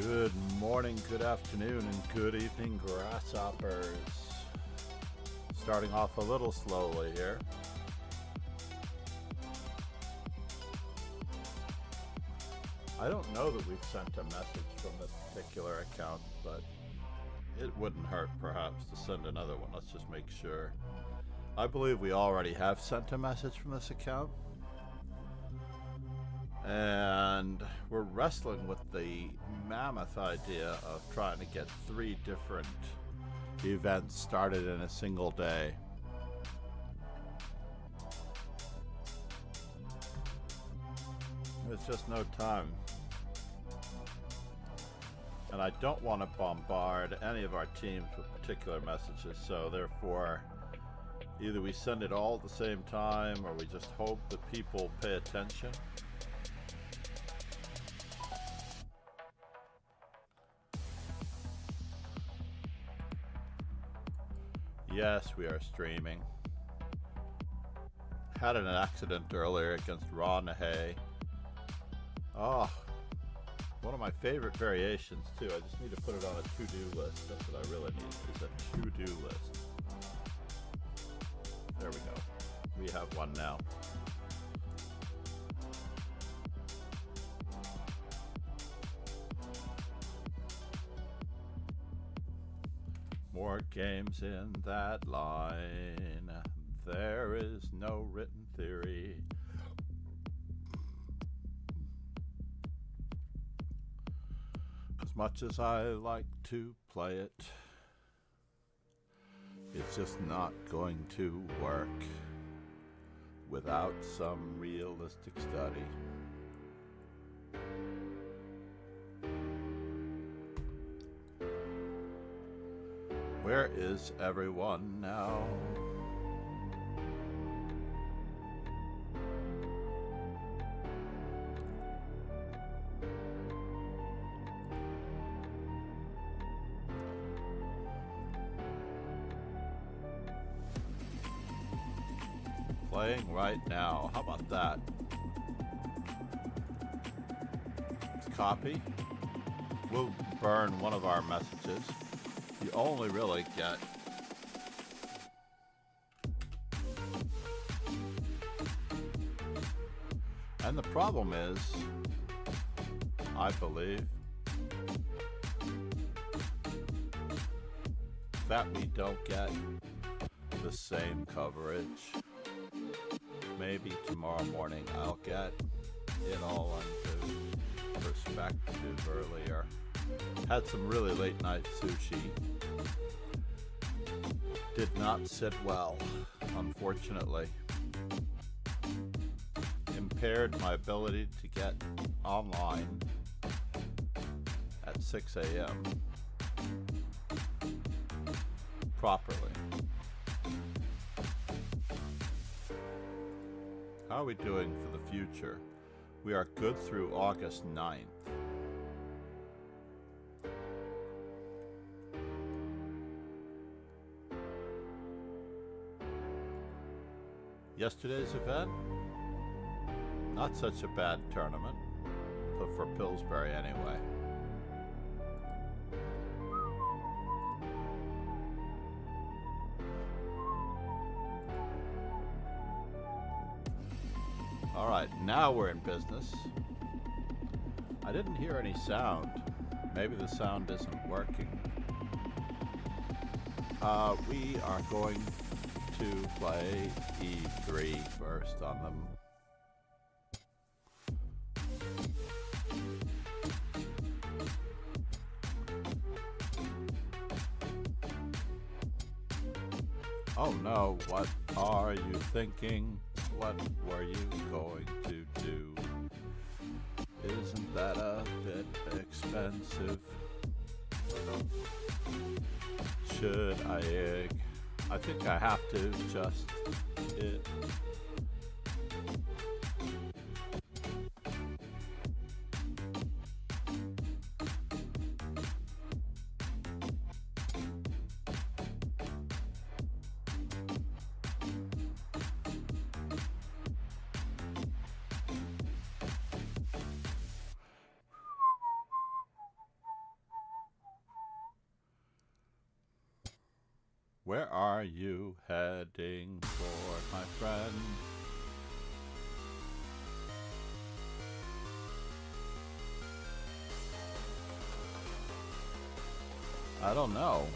Good morning, good afternoon, and good evening, grasshoppers. Starting off a little slowly here. I don't know that we've sent a message from this particular account, but it wouldn't hurt perhaps to send another one. Let's just make sure. I believe we already have sent a message from this account. And we're wrestling with the mammoth idea of trying to get 3 different events started in a single day. There's just no time. And I don't want to bombard any of our teams with particular messages, so therefore either we send it all at the same time or we just hope that people pay attention. Yes, we are streaming. Had an accident earlier against Raw Nahey. Oh, one of my favorite variations too. I just need to put it on a to-do list. That's what I really need, is a to-do list. There we go. We have one now. More games in that line. There is no written theory. As much as I like to play it, it's just not going to work without some realistic study. Where is everyone now? Playing right now. How about that? Let's copy. We'll burn one of our messages. You only really get and the problem is, I believe, that we don't get the same coverage. Maybe tomorrow morning I'll get it all into perspective earlier. Had some really late night sushi. Did not sit well, unfortunately. Impaired my ability to get online at 6 a.m. properly. How are we doing for the future? We are good through August 9th. Yesterday's event, not such a bad tournament, but for Pillsbury anyway. All right, now we're in business. I didn't hear any sound. Maybe the sound isn't working. We are going to play E3 first on them. Oh no, what are you thinking? What were you going to do? Isn't that a bit expensive? Should I egg? I think I have to just hit. Where are you heading for, my friend? I don't know.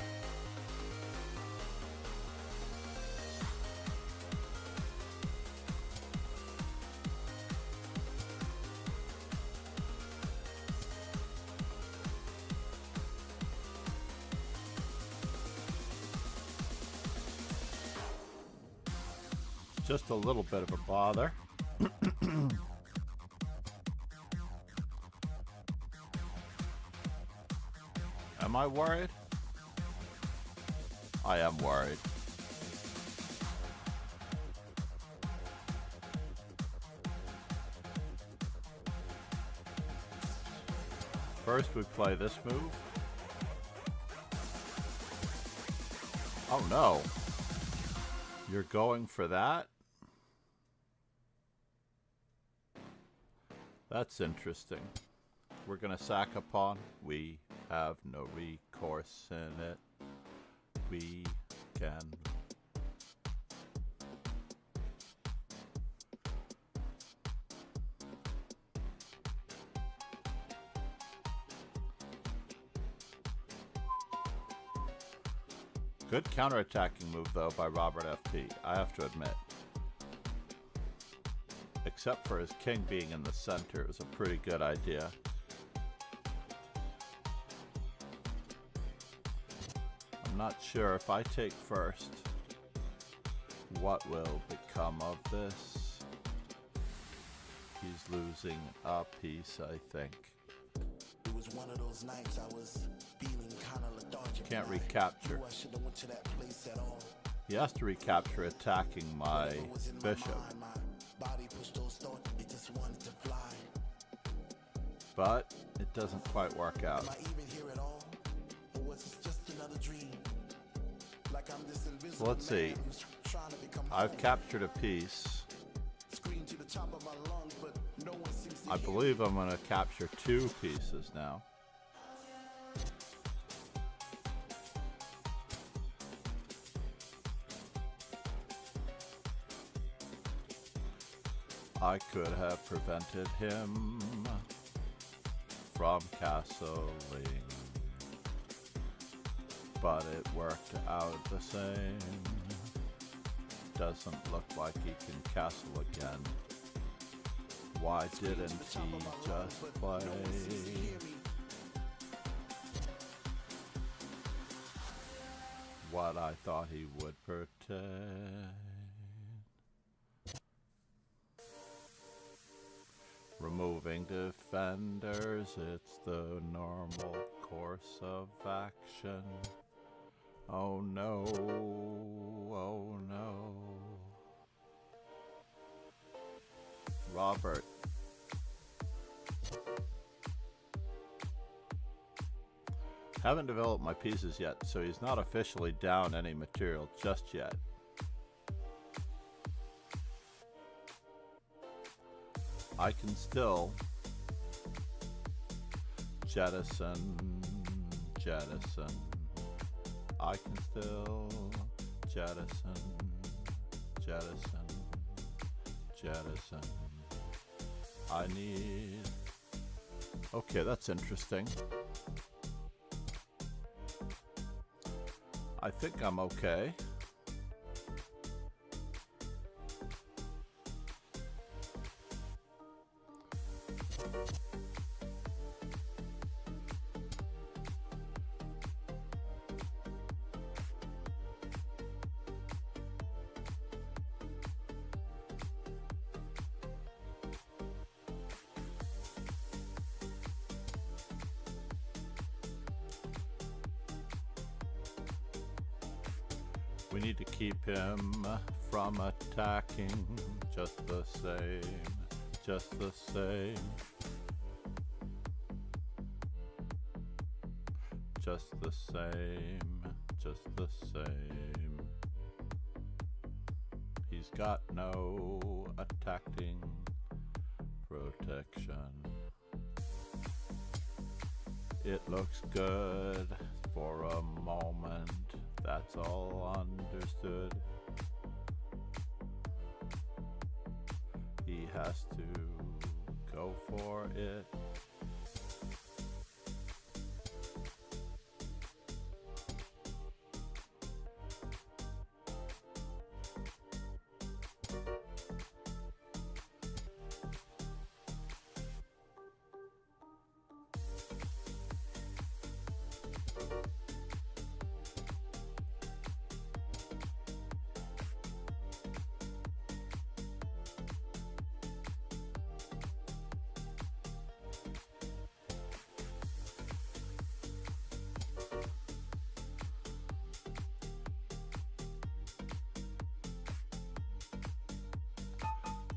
Just a little bit of a bother. Am I worried? I am worried. First we play this move. Oh no. You're going for that? That's interesting. We're gonna sack a pawn. We have no recourse in it. We can good counterattacking move though by Robert FP, I have to admit. Except for his king being in the center, it was a pretty good idea. I'm not sure if I take first, what will become of this? He's losing a piece, I think. It was one of those nights I was feeling kind of lethargic. Can't recapture. I should have went to that place at all. He has to recapture attacking my bishop. Body pushed those thoughts, it just wanted to fly. But it doesn't quite work out. Am I even here at all? Or was it just another dream? Like I'm this invisible So let's see. trying to become I've home. captured a piece. Scream to the top of my lungs, but no one seems to I hear believe I'm going to capture 2 pieces now. I could have prevented him from castling, but it worked out the same. Doesn't look like he can castle again. Why didn't he just play? What I thought he would protect. Removing defenders, it's the normal course of action. Oh no, oh no. Robert. Haven't developed my pieces yet, so he's not officially down any material just yet. I can still jettison. I can still jettison. I need... Okay, that's interesting. I think I'm okay. We need to keep him from attacking, just the same, just the same. Just the same, just the same. He's got no attacking protection. It looks good for a moment. That's all understood. He has to go for it.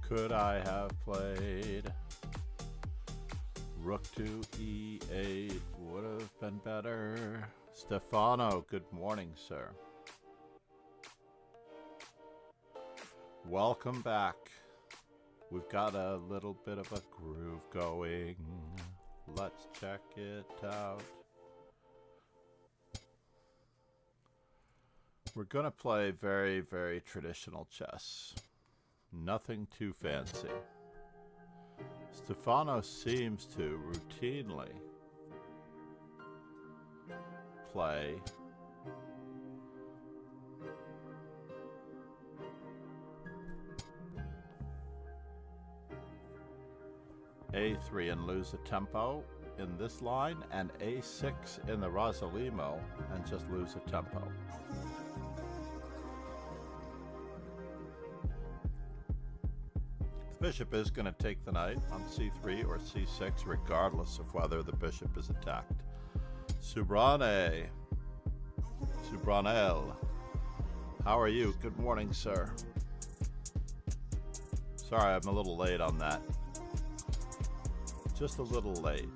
Could I have played rook to e8? Would have been better. Stefano, good morning, sir. Welcome back. We've got a little bit of a groove going. Let's check it out. We're going to play very, very traditional chess. Nothing too fancy. Stefano seems to routinely play a3 and lose a tempo in this line, and a6 in the Rosalimo and just lose a tempo. Bishop is going to take the knight on c3 or c6, regardless of whether the bishop is attacked. Subranel, how are you? Good morning, sir. Sorry, I'm a little late on that. Just a little late.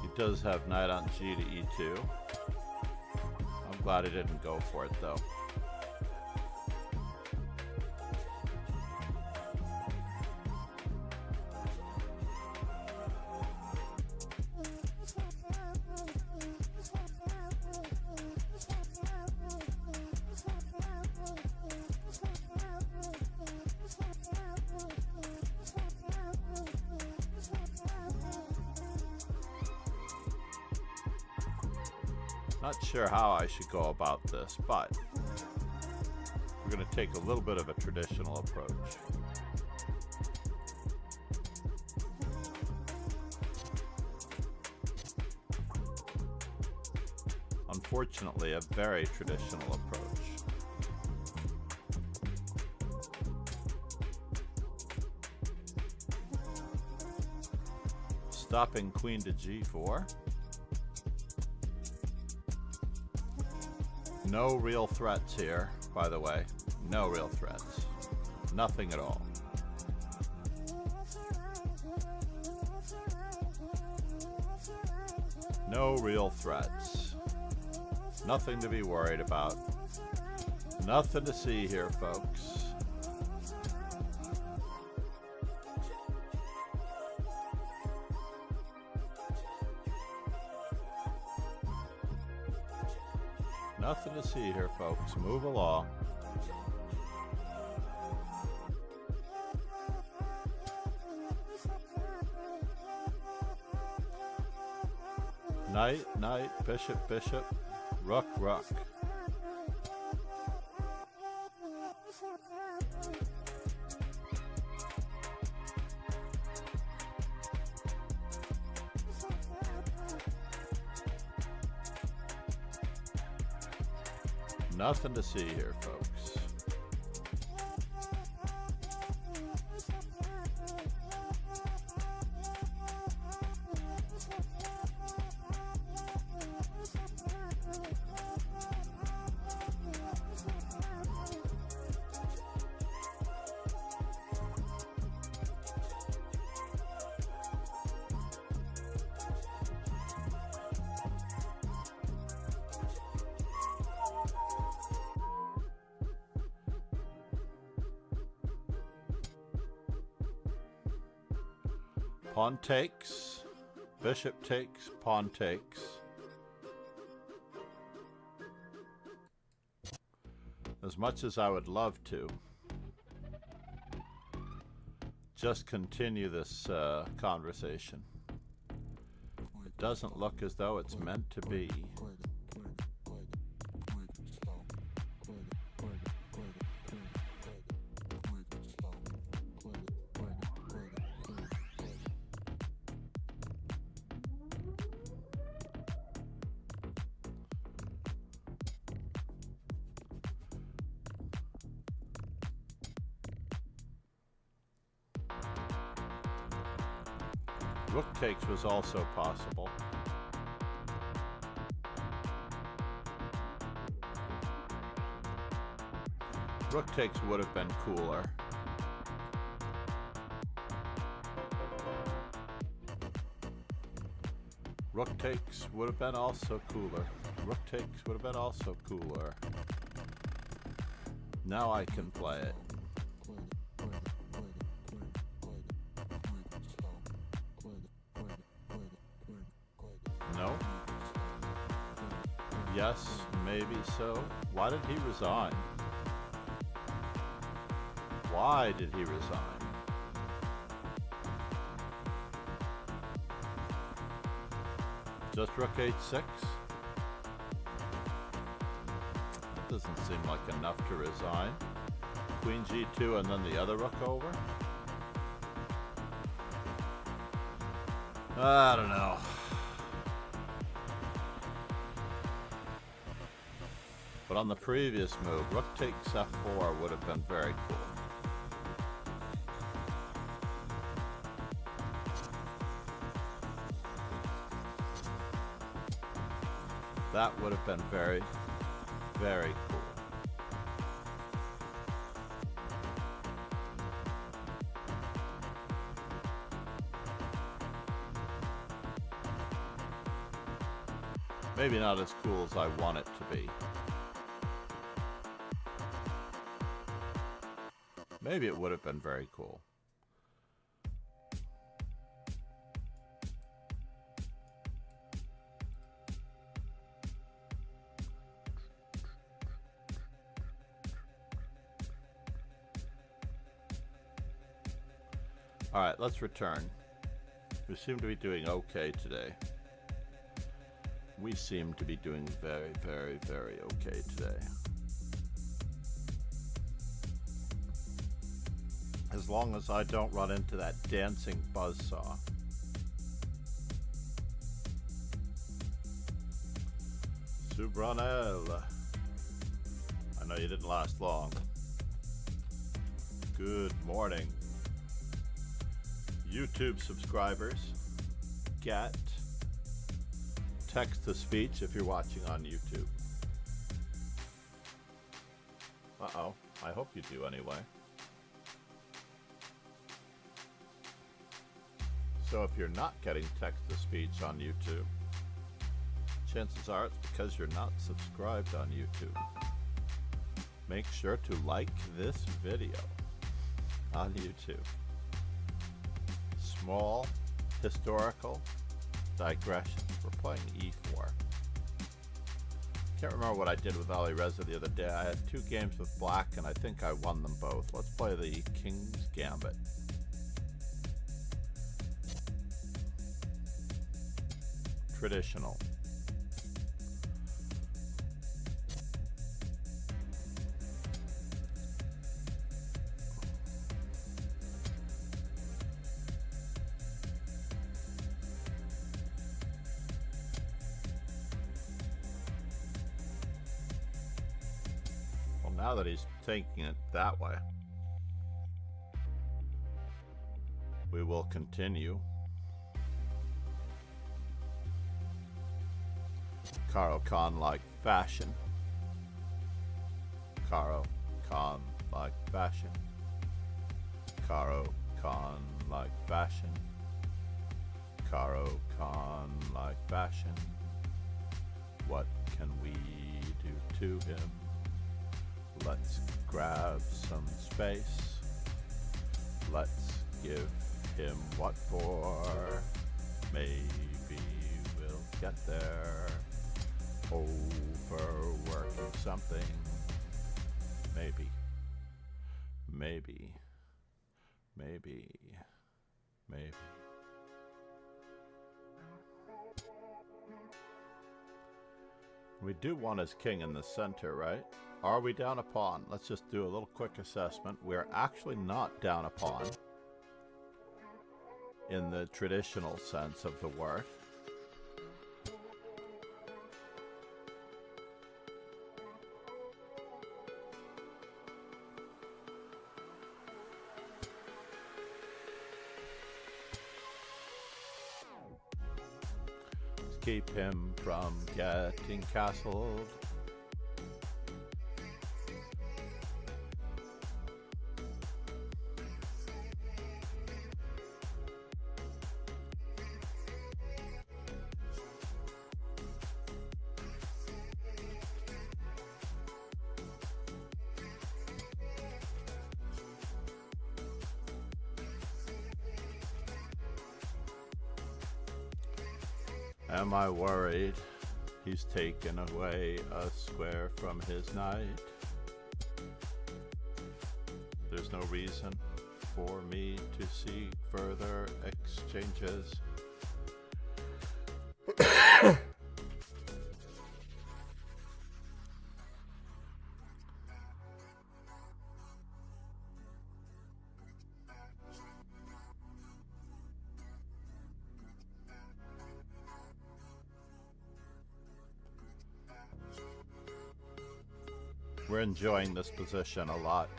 He does have knight on g to e2. Glad he didn't go for it, though. Not sure how I should go about this, but we're going to take a little bit of a traditional approach. Unfortunately, a very traditional approach. Stopping queen to g4. No real threats here, by the way. No real threats. Nothing at all. No real threats. Nothing to be worried about. Nothing to see here, folks. Nothing to see here, folks. Move along. Knight, knight, bishop, bishop, rook, rook. Nothing to see here, folks. Pawn takes, bishop takes, pawn takes. As much as I would love to just continue this conversation, it doesn't look as though it's meant to be. Rook takes was also possible. Rook takes would have been cooler. Rook takes would have been also cooler. Rook takes would have been also cooler. Now I can play it. No? Yes, maybe so. Why did he resign? Why did he resign? Just rook h6? That doesn't seem like enough to resign. Queen g2 and then the other rook over? I don't know. But on the previous move, rook takes f4 would have been very cool. That would have been very, very cool. Maybe not as cool as I want it to be. Maybe it would have been very cool. All right, let's return. We seem to be doing okay today. We seem to be doing very, very, very okay today. As long as I don't run into that dancing buzzsaw. Subranel. I know you didn't last long. Good morning. YouTube subscribers, get text to speech if you're watching on YouTube. Uh-oh, I hope you do anyway. So if you're not getting text to speech on YouTube, chances are it's because you're not subscribed on YouTube. Make sure to like this video on YouTube. Small historical digressions. We're playing e4. Can't remember what I did with Ali Reza the other day. I had 2 games with black and I think I won them both. Let's play the King's Gambit. Traditional. Well, now that he's taking it that way, we will continue. Karo Khan like fashion. Karo Khan like fashion. Karo Khan like fashion. Karo Khan like fashion. What can we do to him? Let's grab some space. Let's give him what for. Maybe we'll get there. Overworking something. Maybe. Maybe. Maybe. Maybe. We do want his king in the center, right? Are we down a pawn? Let's just do a little quick assessment. We're actually not down a pawn in the traditional sense of the word. Let's keep him from getting castled. Am I worried he's taken away a square from his knight? There's no reason for me to seek further exchanges. We're enjoying this position a lot.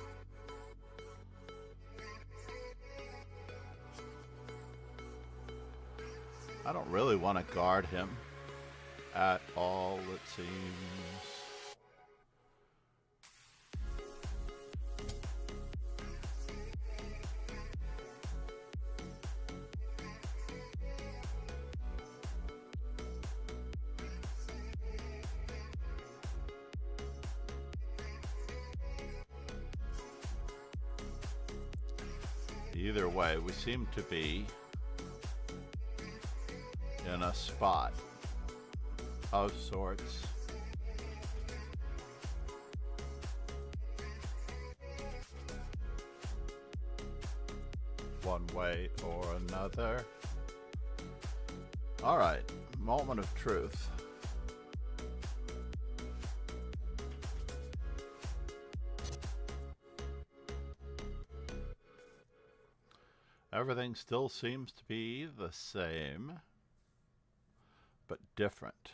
I don't really want to guard him at all, it seems. Either way, we seem to be in a spot of sorts. One way or another. All right, moment of truth. Everything still seems to be the same, but different.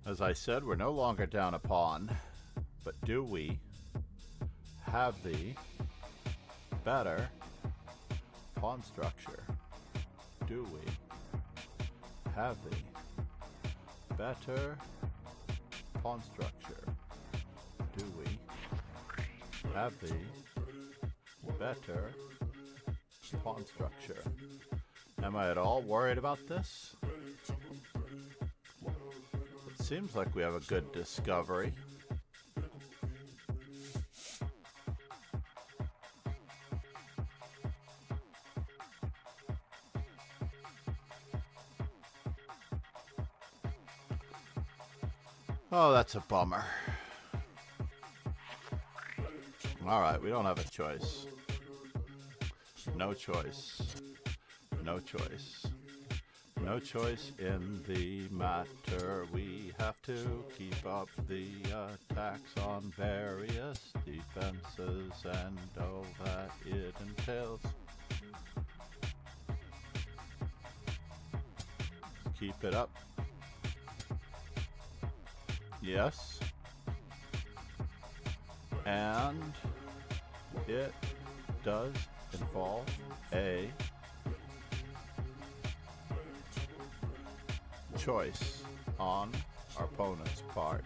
As I said, we're no longer down a pawn, but do we have the better pawn structure? Do we have the better pawn structure? Do we have the better pawn structure? Am I at all worried about this? It seems like we have a good discovery. Oh, that's a bummer. All right, we don't have a choice. No choice. No choice. No choice in the matter. We have to keep up the attacks on various defenses and all that it entails. Keep it up. Yes. And it does involve a choice on our opponent's part.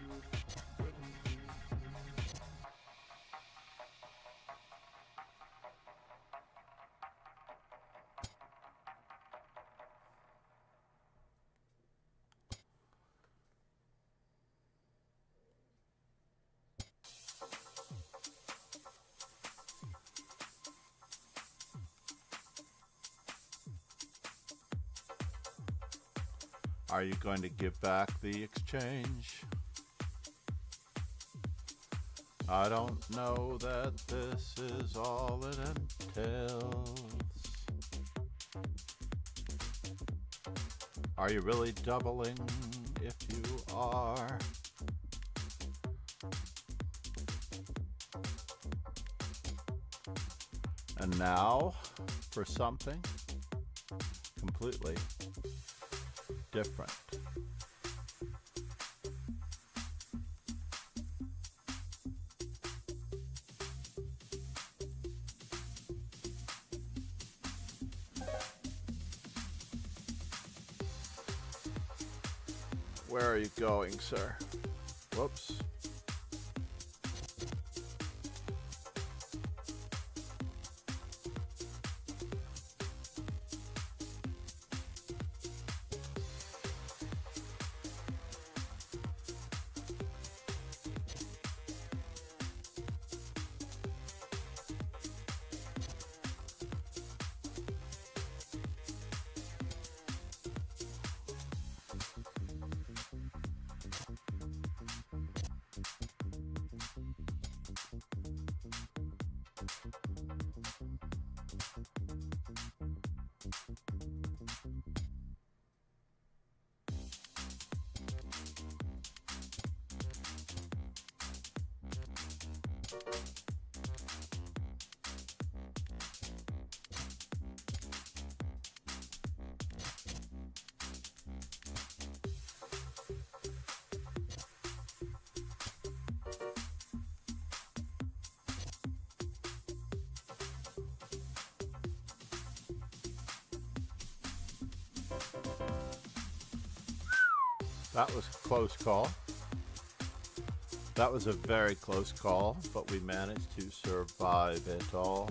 Are you going to give back the exchange? I don't know that this is all it entails. Are you really doubling if you are? And now for something completely different. Where are you going, sir? Whoops. That was a close call. That was a very close call, but we managed to survive it all.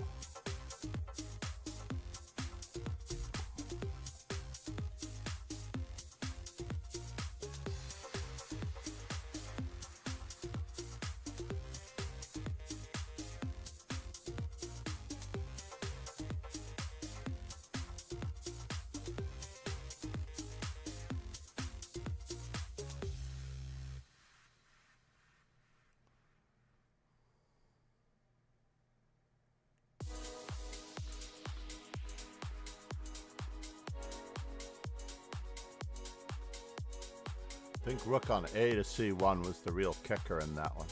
I think rook on A to C1 was the real kicker in that one.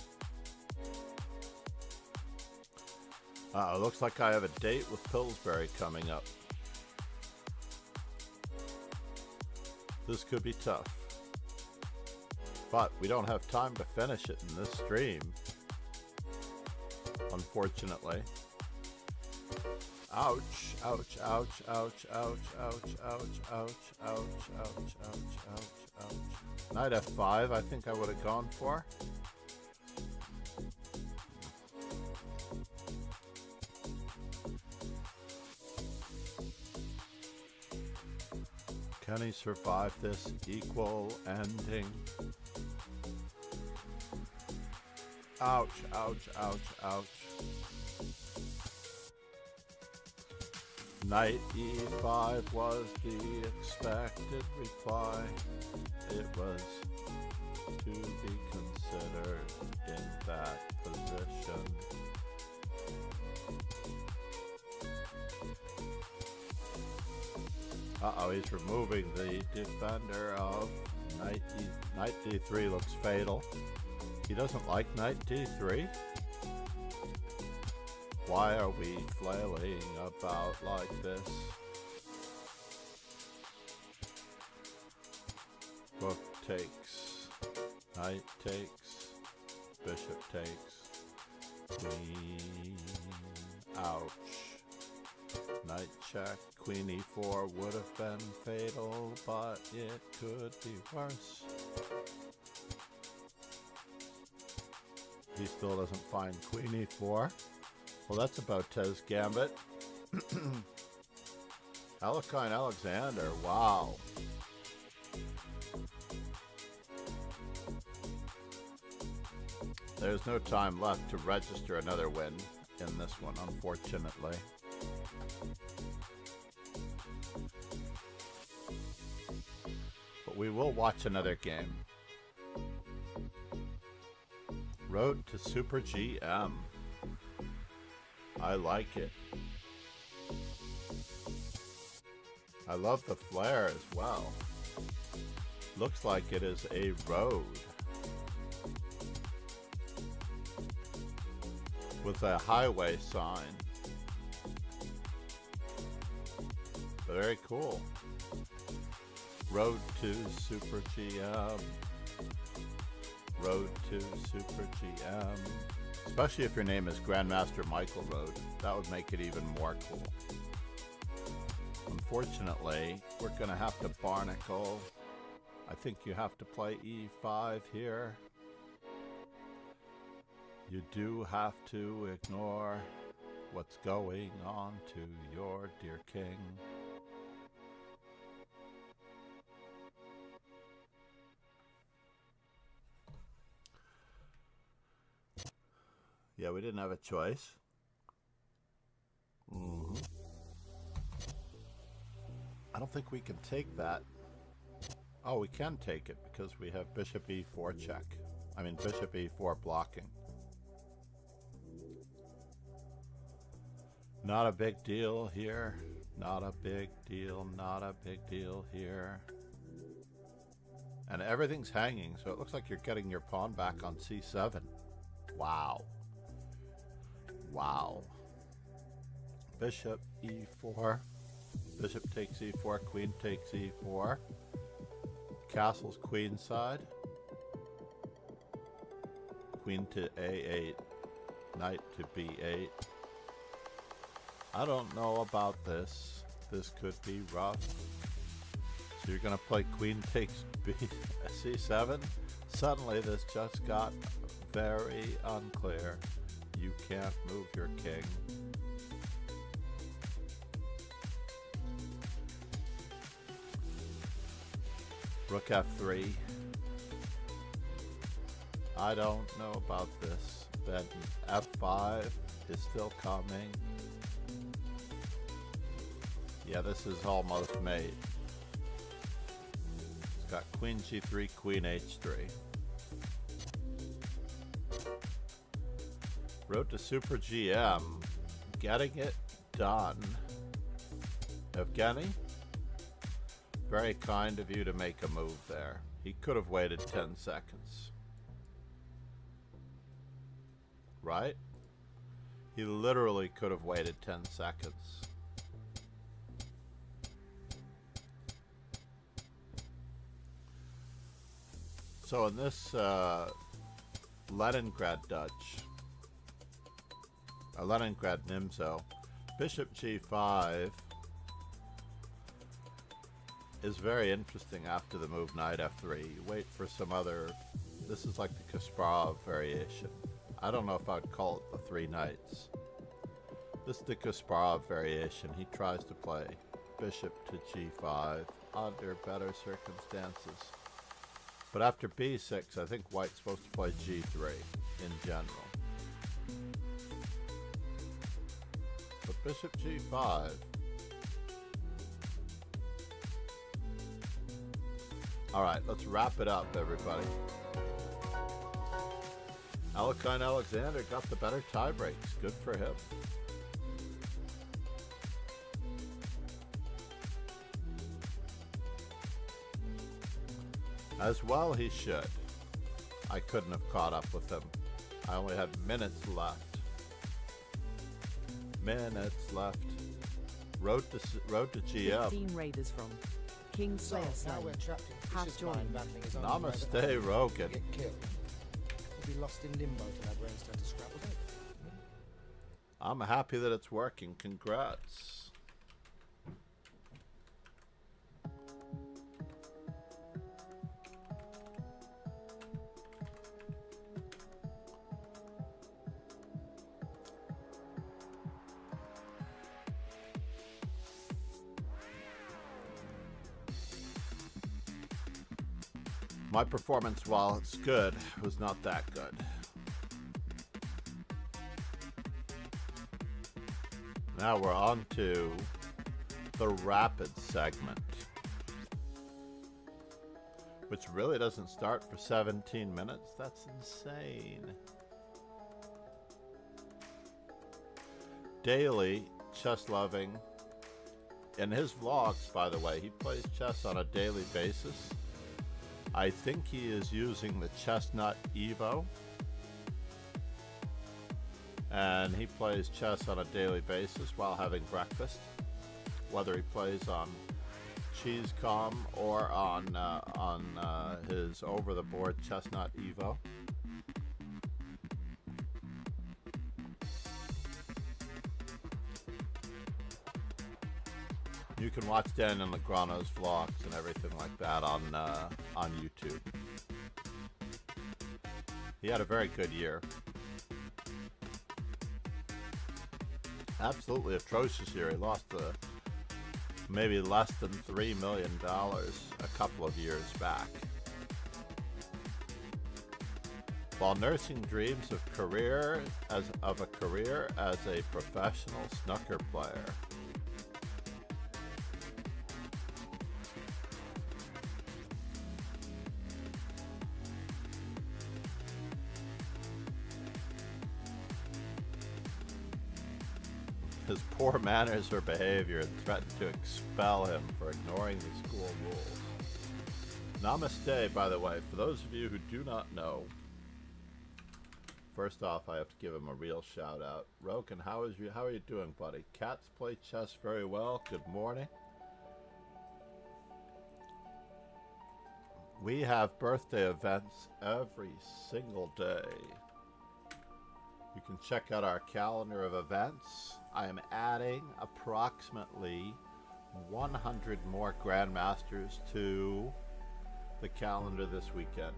Looks like I have a date with Pillsbury coming up. This could be tough. But we don't have time to finish it in this stream, unfortunately. Ouch, ouch, ouch, ouch, ouch, ouch, ouch, ouch, ouch, ouch, ouch, ouch, ouch. Knight F5, I think I would have gone for. Can he survive this equal ending? Ouch, ouch, ouch, ouch. Knight E5 was the expected reply. It was to be considered in that position. Uh-oh, he's removing the defender of Knight D3 looks fatal. He doesn't like Knight D3? Why are we flailing about like this? Rook takes, knight takes, bishop takes, queen, ouch. Knight check, queen e4 would have been fatal, but it could be worse. He still doesn't find queen e4. Well, that's about Tez Gambit. Alekhine Alexander, wow. There's no time left to register another win in this one, unfortunately. But we will watch another game. Road to Super GM. I like it. I love the flare as well. Looks like it is a road with a highway sign. Very cool. Road to Super GM. Road to Super GM. Especially if your name is Grandmaster Michael Road. That would make it even more cool. Unfortunately, we're going to have to barnacle. I think you have to play E5 here. You do have to ignore what's going on to your dear king. Yeah, we didn't have a choice. I don't think we can take that. Oh, we can take it because we have bishop e4 check. I mean bishop e4 blocking. Not a big deal here. Not a big deal. Not a big deal here. And everything's hanging, so it looks like you're getting your pawn back on c7. Wow. Wow. Bishop e4. Bishop takes e4. Queen takes e4. Castle's queen side. Queen to a8. Knight to b8. I don't know about this. This could be rough. So you're going to play queen takes c7? Suddenly this just got very unclear. You can't move your king. Rook f3. I don't know about this. Then f5 is still coming. Yeah, this is almost made. It's got queen g3, queen h3. Road to Super GM. Getting it done. Evgeny? Very kind of you to make a move there. He could have waited 10 seconds. Right? He literally could have waited 10 seconds. So in this Leningrad Dutch, Leningrad Nimzo, bishop g5 is very interesting after the move knight f3. You wait for some other, this is like the Kasparov variation. I don't know if I'd call it the three knights. This is the Kasparov variation. He tries to play bishop to g5 under better circumstances. But after b6, I think white's supposed to play g3 in general. But bishop g5. All right, let's wrap it up, everybody. Alekhine Alexander got the better tie breaks. Good for him. As well he should. I couldn't have caught up with him. I only had minutes left. Minutes left. Road to GM. 15 raiders from King Slayer now we're Slain. trapped in Have vicious joined. mind battling his own Namaste, private Rogan. We'll get killed. We'll be lost in limbo till our brains start to scrabble. I'm happy that it's working. Congrats. My performance, while it's good, was not that good. Now we're on to the rapid segment. which really doesn't start for 17 minutes. That's insane. Daily chess loving. In his vlogs, by the way, he plays chess on a daily basis. I think he is using the Chestnut Evo. And he plays chess on a daily basis while having breakfast. Whether he plays on Cheesecom or on his over-the-board Chestnut Evo. You can watch Dan and Legrano's vlogs and everything like that on YouTube. He had a very good year. Absolutely atrocious year. He lost maybe less than $3 million a couple of years back. While nursing dreams of a career as a professional snooker player. His poor manners or behavior and threatened to expel him for ignoring the school rules. Namaste, by the way, for those of you who do not know. First off, I have to give him a real shout out. Roken, how are you doing, buddy? Cats play chess very well. Good morning. We have birthday events every single day. You can check out our calendar of events. I am adding approximately 100 more Grandmasters to the calendar this weekend.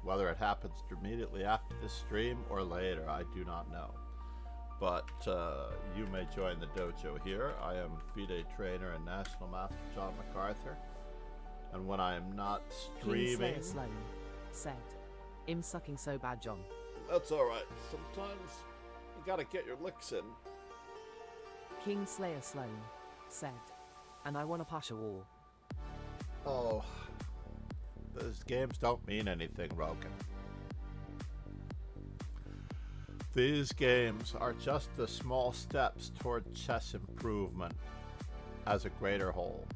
Whether it happens immediately after this stream or later, I do not know. But you may join the dojo here. I am FIDE trainer and National Master John MacArthur. And when I am not streaming... King Slayer Sloan said, "I'm sucking so bad, John." That's alright. Sometimes you gotta get your licks in. King Slayer Sloan said, "And I want a Pasha war." Oh, those games don't mean anything, Rogan. These games are just the small steps toward chess improvement as a greater whole.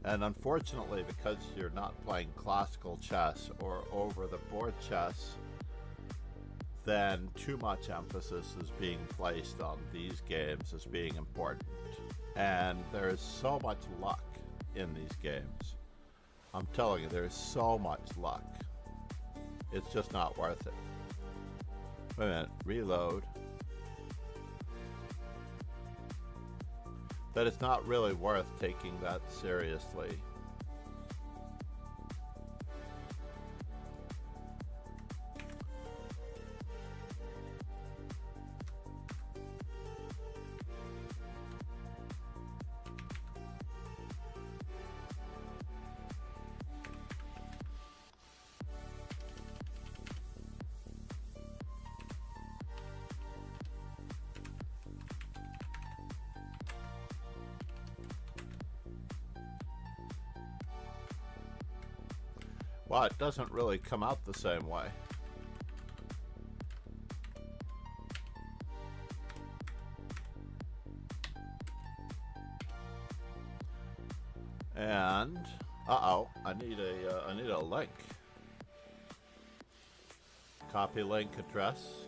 And unfortunately, because you're not playing classical chess or over-the-board chess, then too much emphasis is being placed on these games as being important. And there is so much luck in these games. I'm telling you, there's so much luck. It's just not worth it. Wait a minute, reload. That it's not really worth taking that seriously. Well, it doesn't really come out the same way. And I need a link. Copy link address.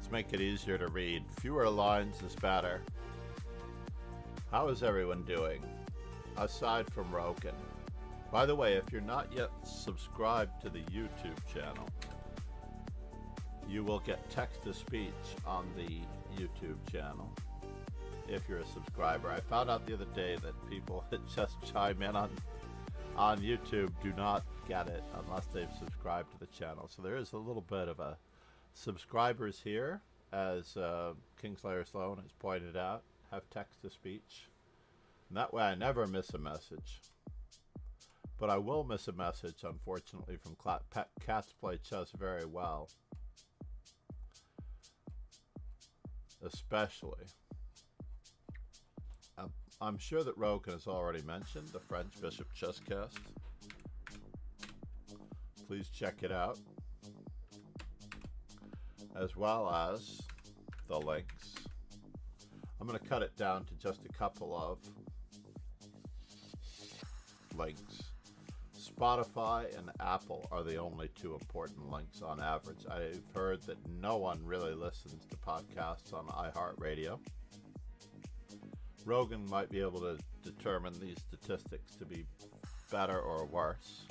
Make it easier to read. Fewer lines is better. How is everyone doing? Aside from Roken. By the way, if you're not yet subscribed to the YouTube channel, you will get text-to-speech on the YouTube channel if you're a subscriber. I found out the other day that people that just chime in on YouTube do not get it unless they've subscribed to the channel. So there is a little bit of a subscribers here, as Kingslayer Sloan has pointed out, have text-to-speech And that way I never miss a message. But I will miss a message, unfortunately, from Cats Play Chess Very Well. Especially. I'm sure that Rogan has already mentioned the French Bishop Chesscast. Please check it out. As well as the links. I'm going to cut it down to just a couple of links. Spotify and Apple are the only two important links on average. I've heard that no one really listens to podcasts on iHeartRadio. Rogan might be able to determine these statistics to be better or worse.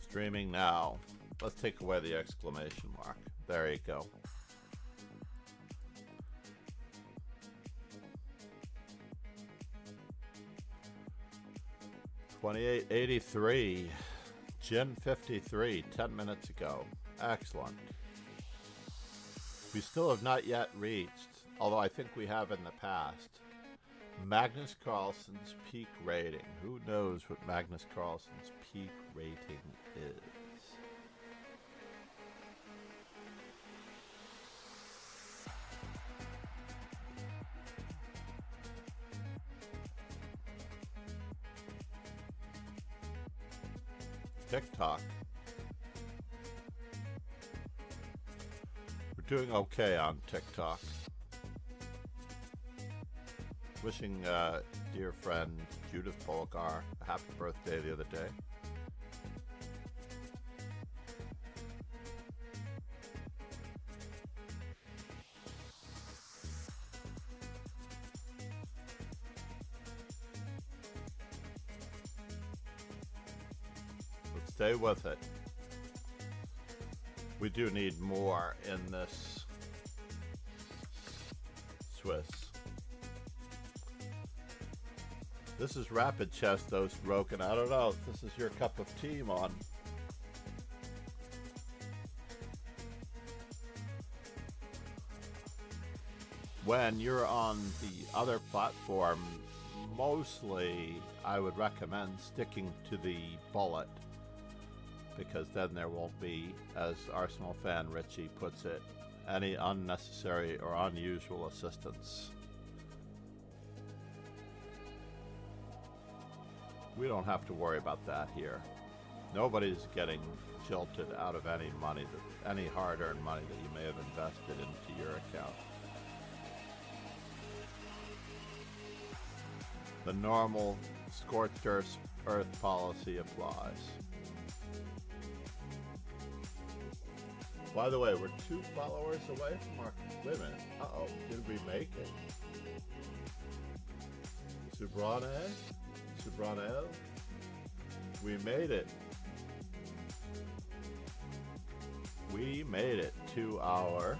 Streaming now. Let's take away the exclamation mark. There you go. $28.83. Gin 53, 10 minutes ago. Excellent. We still have not yet reached, although I think we have in the past, Magnus Carlsen's peak rating. Who knows what Magnus Carlsen's peak rating is? TikTok. We're doing okay on TikTok. Wishing dear friend Judith Polgar a happy birthday the other day. Stay with it. We do need more in this Swiss. This is Rapid Chess, though, Roken. I don't know if this is your cup of tea, Mon. When you're on the other platform, mostly I would recommend sticking to the bullet, because then there won't be, as Arsenal fan Richie puts it, any unnecessary or unusual assistance. We don't have to worry about that here. Nobody's getting jilted out of any money, any hard-earned money that you may have invested into your account. The normal scorched earth policy applies. By the way, we're 2 followers away from our... Wait a minute. Uh-oh. Did we make it? Subranel? We made it. We made it to our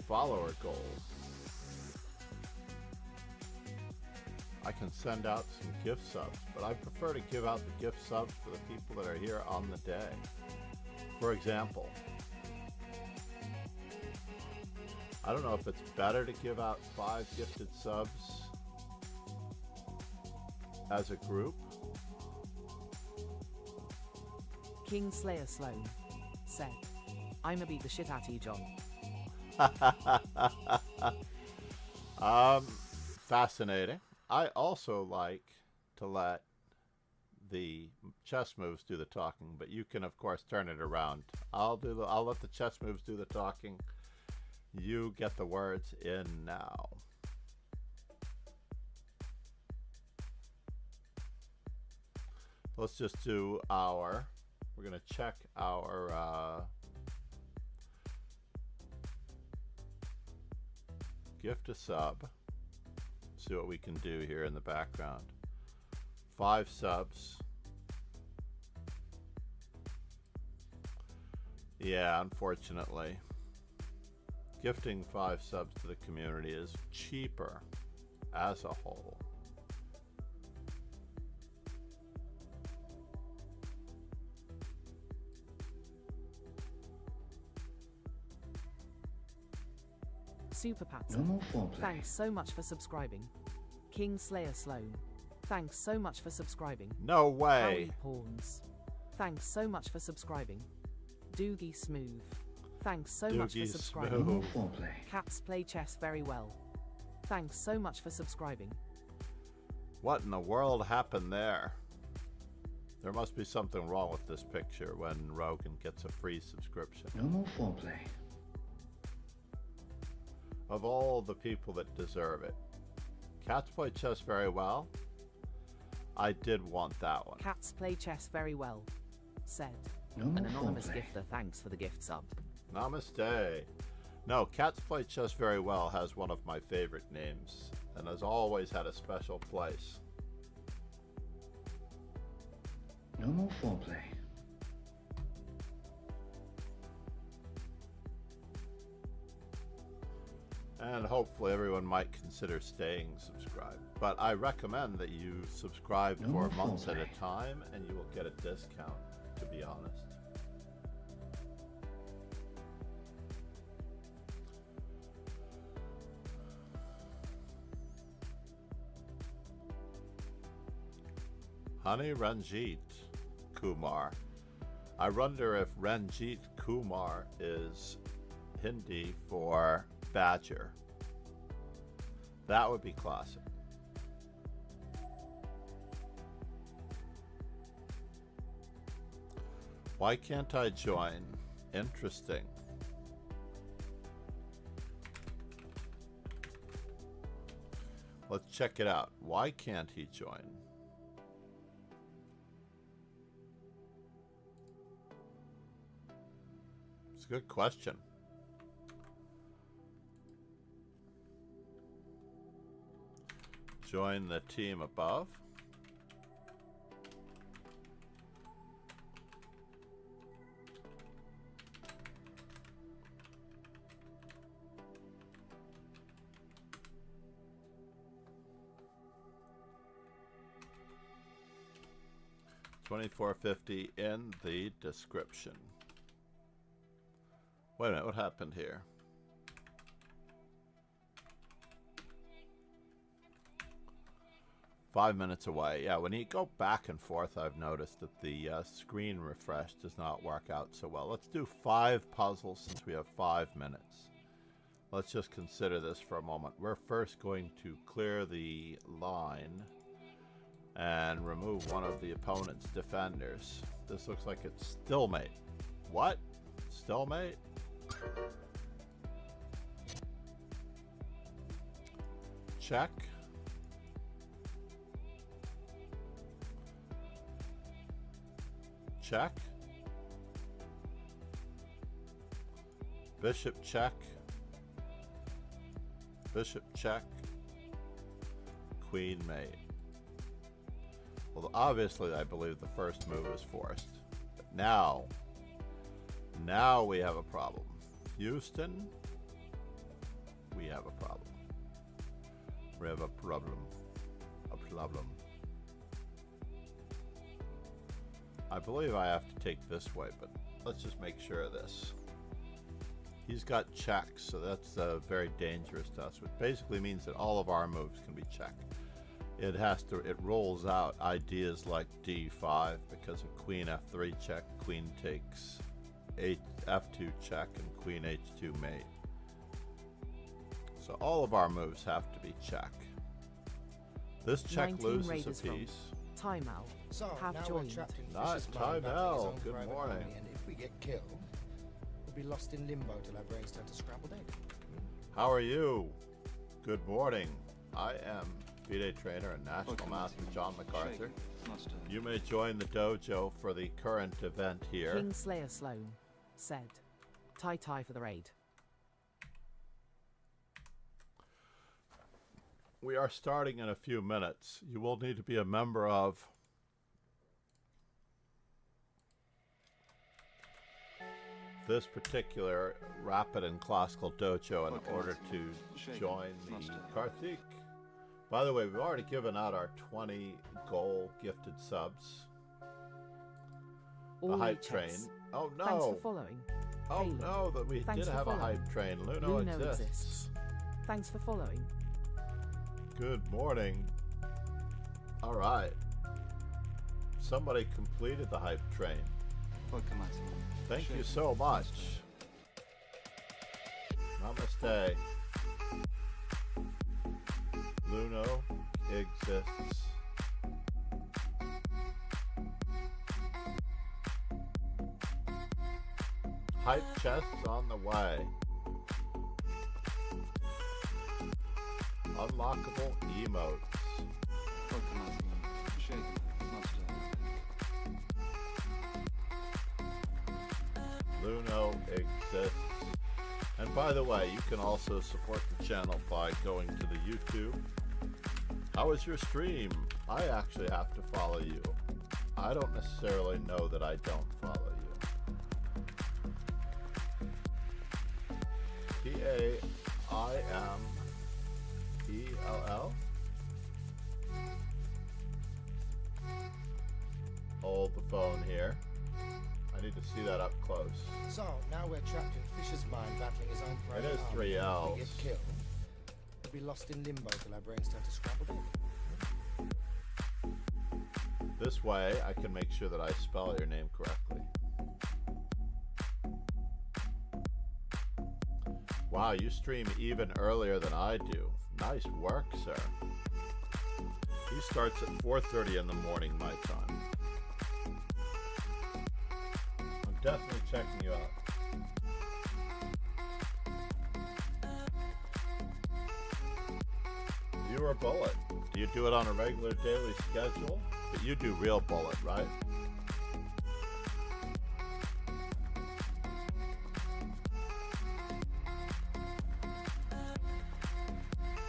follower goal. I can send out some gift subs, but I prefer to give out the gift subs for the people that are here on the day. For example, I don't know if it's better to give out 5 gifted subs as a group. King Slayer Sloan said, I'ma beat the shit out of you, John. Fascinating. I also like to let the chess moves do the talking, but you can of course turn it around. I'll let the chess moves do the talking. You get the words in now. Let's just do we're gonna check our gift a sub. See what we can do here in the background. 5 subs. Yeah, unfortunately, gifting 5 subs to the community is cheaper as a whole. Super Patson. No more foreplay. Thanks so much for subscribing. King Slayer Sloan. Thanks so much for subscribing. No way. Howie Pawns. Thanks so much for subscribing. Doogie Smooth. Thanks so much for Doogie subscribing. No more Smooth. foreplay. Cats play chess very well. Thanks so much for subscribing. What in the world happened there? There must be something wrong with this picture when Rogan gets a free subscription. No more foreplay. Of all the people that deserve it, cats play chess very well. I did want that one. Cats play chess very well. Said. No more An anonymous foreplay. gifter, thanks for the gift sub. Namaste. No, Cats Play Chess Very Well has one of my favorite names and has always had a special place. No more foreplay. And hopefully everyone might consider staying subscribed. But I recommend that you subscribe No for more months at foreplay. a time and you will get a discount, to be honest. Honey Ranjit Kumar. I wonder if Ranjit Kumar is Hindi for badger. That would be classic. Why can't I join? Interesting. Let's check it out. Why can't he join? It's a good question. Join the team above. $24.50 in the description. Wait a minute, what happened here? Five minutes away. Yeah, when you go back and forth, I've noticed that the screen refresh does not work out so well. Let's do 5 puzzles since we have 5 minutes. Let's just consider this for a moment. We're first going to clear the line and remove one of the opponent's defenders. This looks like it's stalemate. What? Stalemate? Check. Check. Bishop check. Bishop check. Queen mate. Well, obviously I believe the first move is forced. But now we have a problem. Houston, we have a problem. We have a problem. A problem. I believe I have to take this way, but let's just make sure of this. He's got checks, so that's very dangerous to us, which basically means that all of our moves can be checked. It rolls out ideas like d5 because of queen f3 check, queen takes f2 check, and queen h2 mate. So all of our moves have to be check. This check 19 loses raiders a from piece. Time Out. So, Have now joined. we're trapped in Not vicious Time mind back in his Out. own Good private morning. colony, and if we get killed, we'll be lost in limbo till our brains turn to scrambled egg. How are you? Good morning. I am FIDE trainer and National Master John MacArthur. You may join the dojo for the current event here. King Slayer Sloan. Said. Tie for the raid. We are starting in a few minutes. You will need to be a member of this particular rapid and classical dojo in order to join the Karthik. By the way, we've already given out our 20 goal gifted subs. The All hype chess. train. Oh Thanks for no! following. Oh Halo. no, that we Thanks did for have a following. hype train. Luno Luno exists. exists. Thanks for following. Good morning. All right. Somebody completed the hype train. Thank you so much. Namaste. Luno exists. Hype chests on the way. Unlockable emotes. Luno exists. And by the way, you can also support the channel by going to the YouTube. How is your stream? I actually have to follow you. I don't necessarily know that I don't follow you. P-A-I-M-E-L-L. Hold the phone here. I need to see that up close. So, now we're trapped in Fisher's mind battling his own private It is army. 3 If L's. we get killed, we'll be lost in limbo till our brains turn to scrambled egg. This way, I can make sure that I spell your name correctly. Wow, you stream even earlier than I do. Nice work, sir. He starts at 4:30 in the morning, my time. I'm definitely checking you out. You are Bullet. Do you do it on a regular daily schedule? But you do real Bullet, right?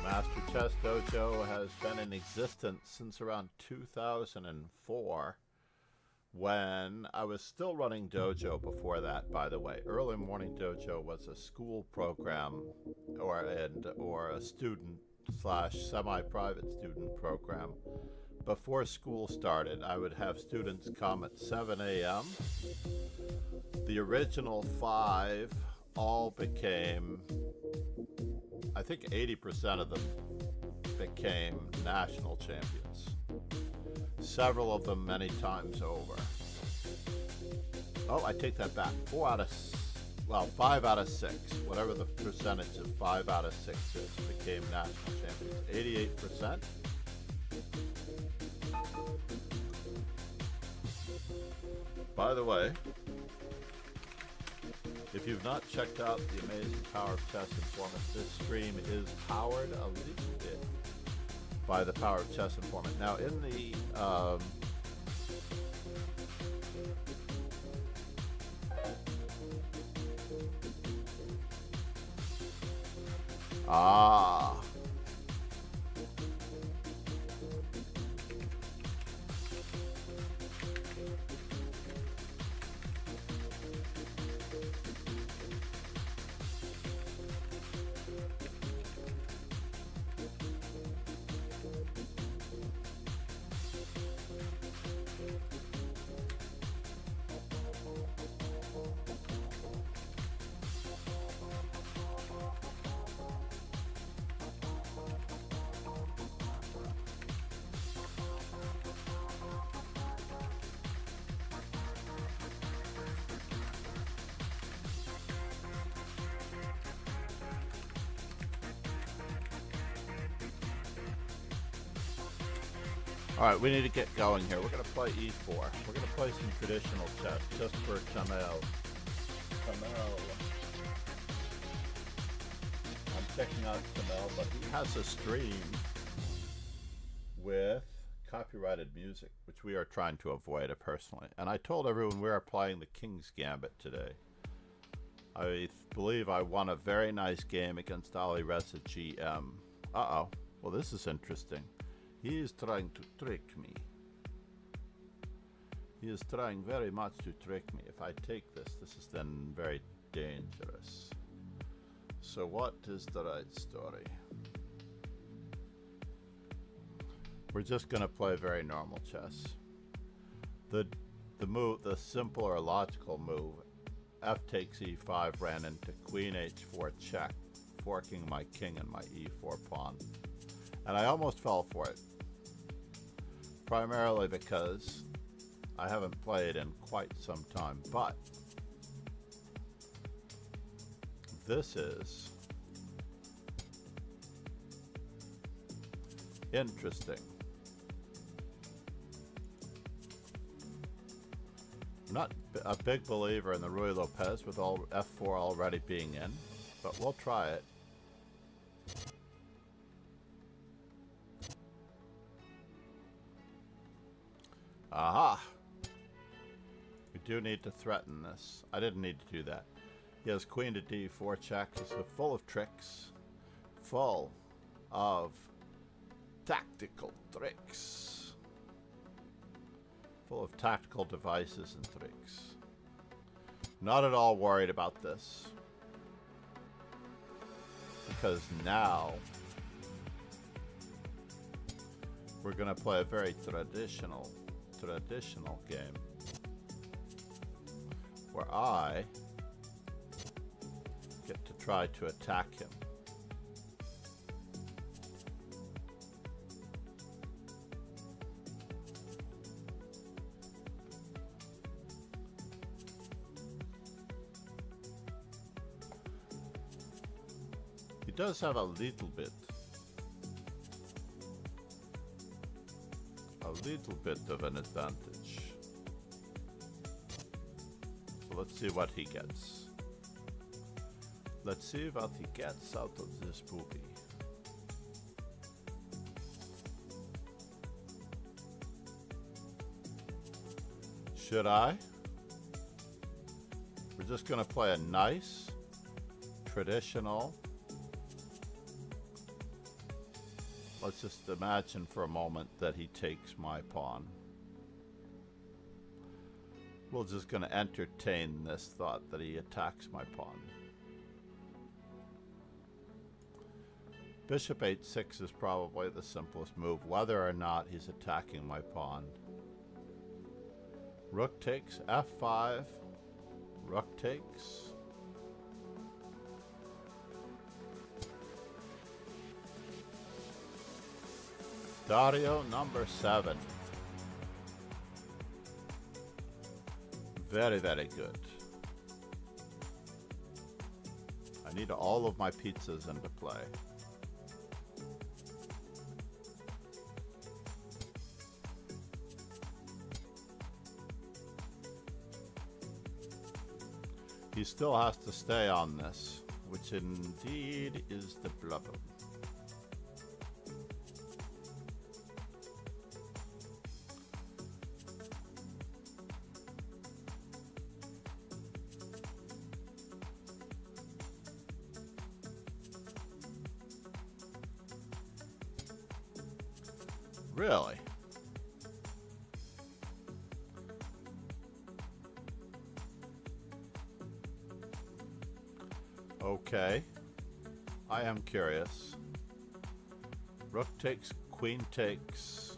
Master Chess Dojo has been in existence since around 2004, when I was still running dojo before that, by the way. Early Morning Dojo was a school program or a student / semi-private student program. Before school started, I would have students come at 7 a.m. The original 5 all became, I think 80% of them became national champions. Several of them many times over. Oh, I take that back. 5 out of 6, whatever the percentage of 5 out of 6 is, became national champions. 88%. By the way, if you've not checked out the amazing Power of Chess Informant, this stream is powered a little bit by the Power of Chess Informant. Now, in the Alright, we need to get going here. We're going to play e4. We're going to play some traditional chess just for Kamel. I'm checking out Kamel, but he has a stream with copyrighted music, which we are trying to avoid personally. And I told everyone we are playing the King's Gambit today. I believe I won a very nice game against Ali Reza GM. Uh-oh. Well, this is interesting. He is trying to trick me. He is trying very much to trick me. If I take this, this is then very dangerous. So what is the right story? We're just going to play very normal chess. The simple or logical move, f takes e5 ran into queen h4 check forking my king and my e4 pawn. And I almost fell for it. Primarily because I haven't played in quite some time, but this is interesting. I'm not a big believer in the Ruy Lopez with all f4 already being in, but we'll try it. Aha! We do need to threaten this. I didn't need to do that. He has queen to d4 check. He's full of tricks. Full of tactical tricks. Full of tactical devices and tricks. Not at all worried about this. Because now we're going to play a very traditional game where I get to try to attack him. He does have a little bit of an advantage. So let's see what he gets. Let's see what he gets out of this booby. Should I? We're just gonna play a nice, traditional. Let's just imagine for a moment that he takes my pawn. We're just going to entertain this thought that he attacks my pawn. Bishop h6 is probably the simplest move, whether or not he's attacking my pawn. Rook takes f5. Rook takes. Dario number 7. Very, very good. I need all of my pizzas into play. He still has to stay on this, which indeed is the problem. Really? Okay. I am curious. Rook takes, queen takes.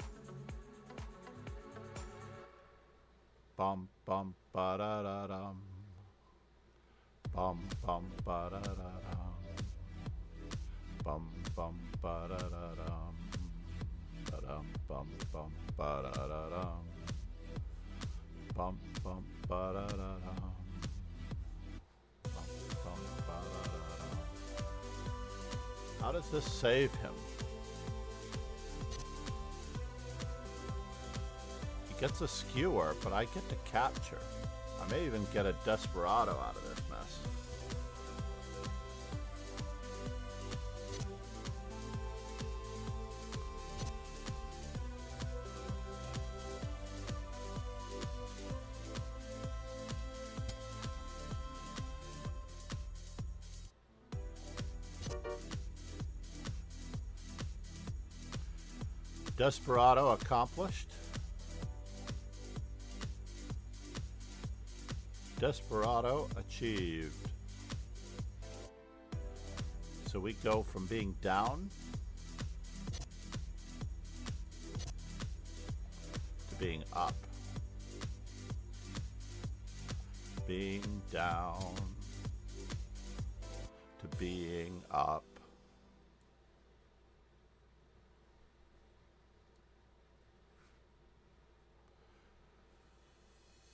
Bum bum ba da da dum. Bum bum ba da da dum. Bum bum ba da da dum. Bum bum ba da da dum. Bum bum ba da da dum. Bum bum ba da da dum. How does this save him? He gets a skewer, but I get to capture. I may even get a desperado out of this mess. Desperado accomplished. Desperado achieved. So we go from being down to being up. Being down to being up.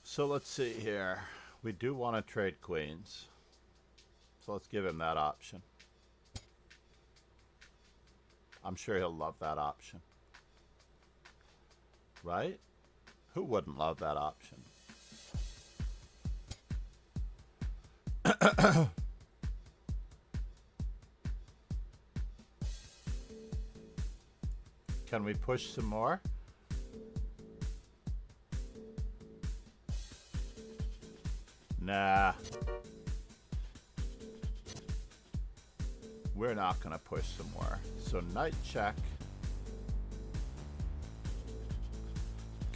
So let's see here. We do want to trade queens. So let's give him that option. I'm sure he'll love that option. Right? Who wouldn't love that option? Can we push some more? Nah. We're not going to push some more. So knight check.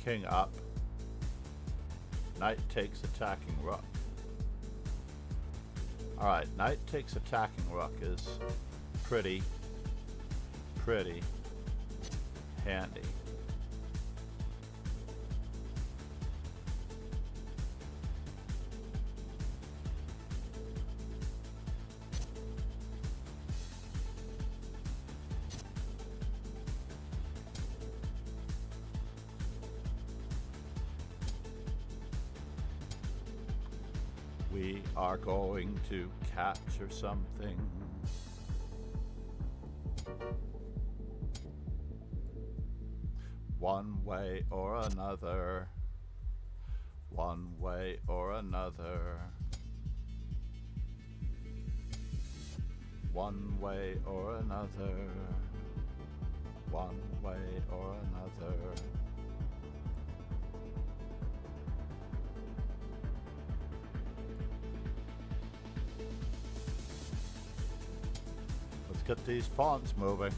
King up. Knight takes attacking rook. Alright, knight takes attacking rook is pretty handy. We are going to capture something. One way or another. One way or another. One way or another. One way or another. Let's get these pawns moving.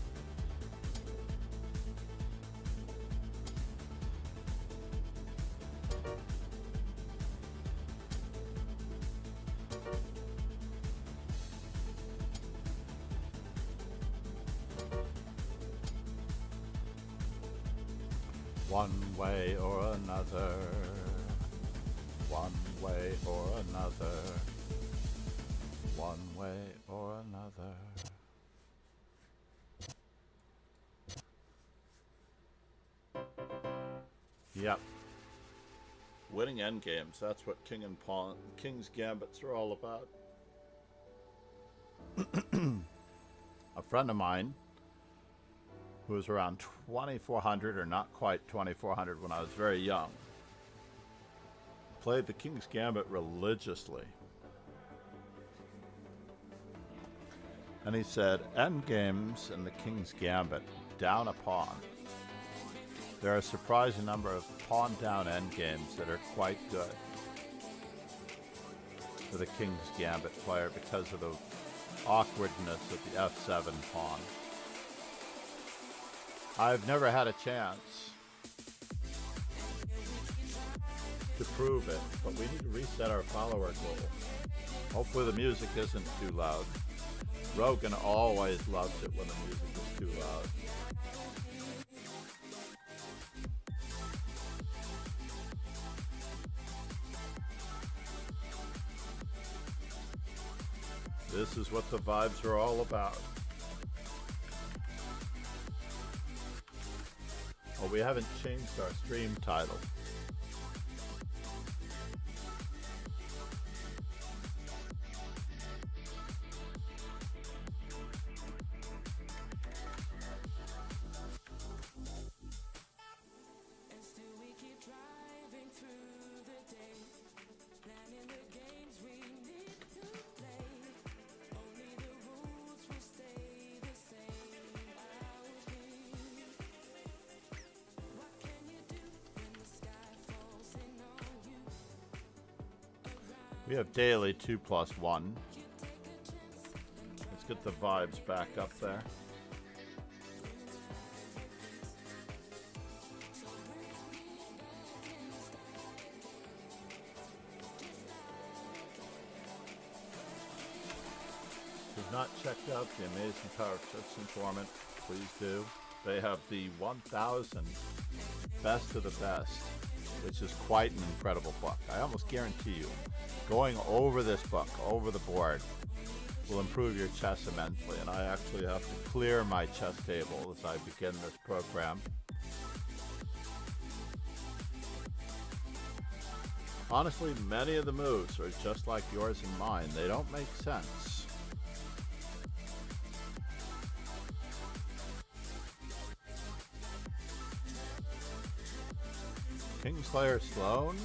One way or another. One way or another. One way or another. Yep. Winning endgames, that's what king and pawn, king's gambits are all about. A friend of mine who was around 2400 or not quite 2400 when I was very young played the king's gambit religiously. And he said, endgames and the king's gambit, down a pawn. There are a surprising number of pawn down endgames that are quite good for the king's gambit player because of the awkwardness of the f7 pawn. I've never had a chance to prove it, but we need to reset our follower goal. Hopefully the music isn't too loud. Rogan always loves it when the music is too loud. This is what the vibes are all about. Well, we haven't changed our stream title. We have daily 2+1. Let's get the vibes back up there. If you've not checked out the Amazing Power Trips Informant, please do. They have the 1000 Best of the Best, which is quite an incredible book. I almost guarantee you, going over this book, over the board, will improve your chess immensely, and I actually have to clear my chess table as I begin this program. Honestly, many of the moves are just like yours and mine. They don't make sense. Kingslayer Sloan.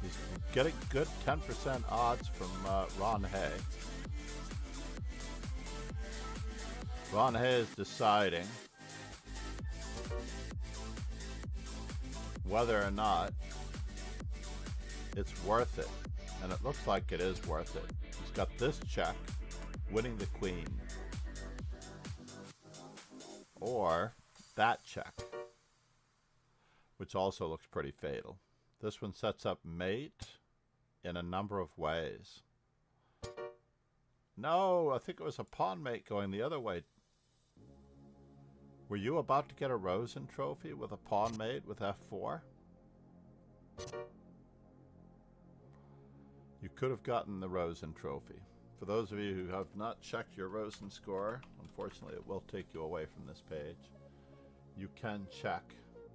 He's getting good 10% odds from Ron Hay. Ron Hay is deciding whether or not it's worth it. And it looks like it is worth it. He's got this check, winning the queen. Or that check, which also looks pretty fatal. This one sets up mate in a number of ways. No, I think it was a pawn mate going the other way. Were you about to get a Rosen trophy with a pawn mate with f4? You could have gotten the Rosen trophy. For those of you who have not checked your Rosen score, unfortunately it will take you away from this page. You can check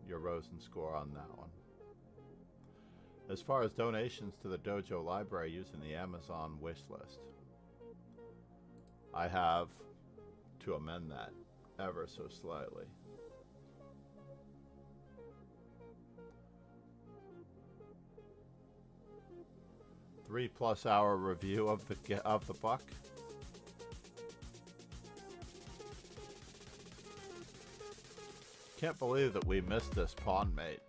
your Rosen score on that one. As far as donations to the dojo library using the Amazon wish list, I have to amend that ever so slightly. +3 hour review of the buck. Can't believe that we missed this pawn mate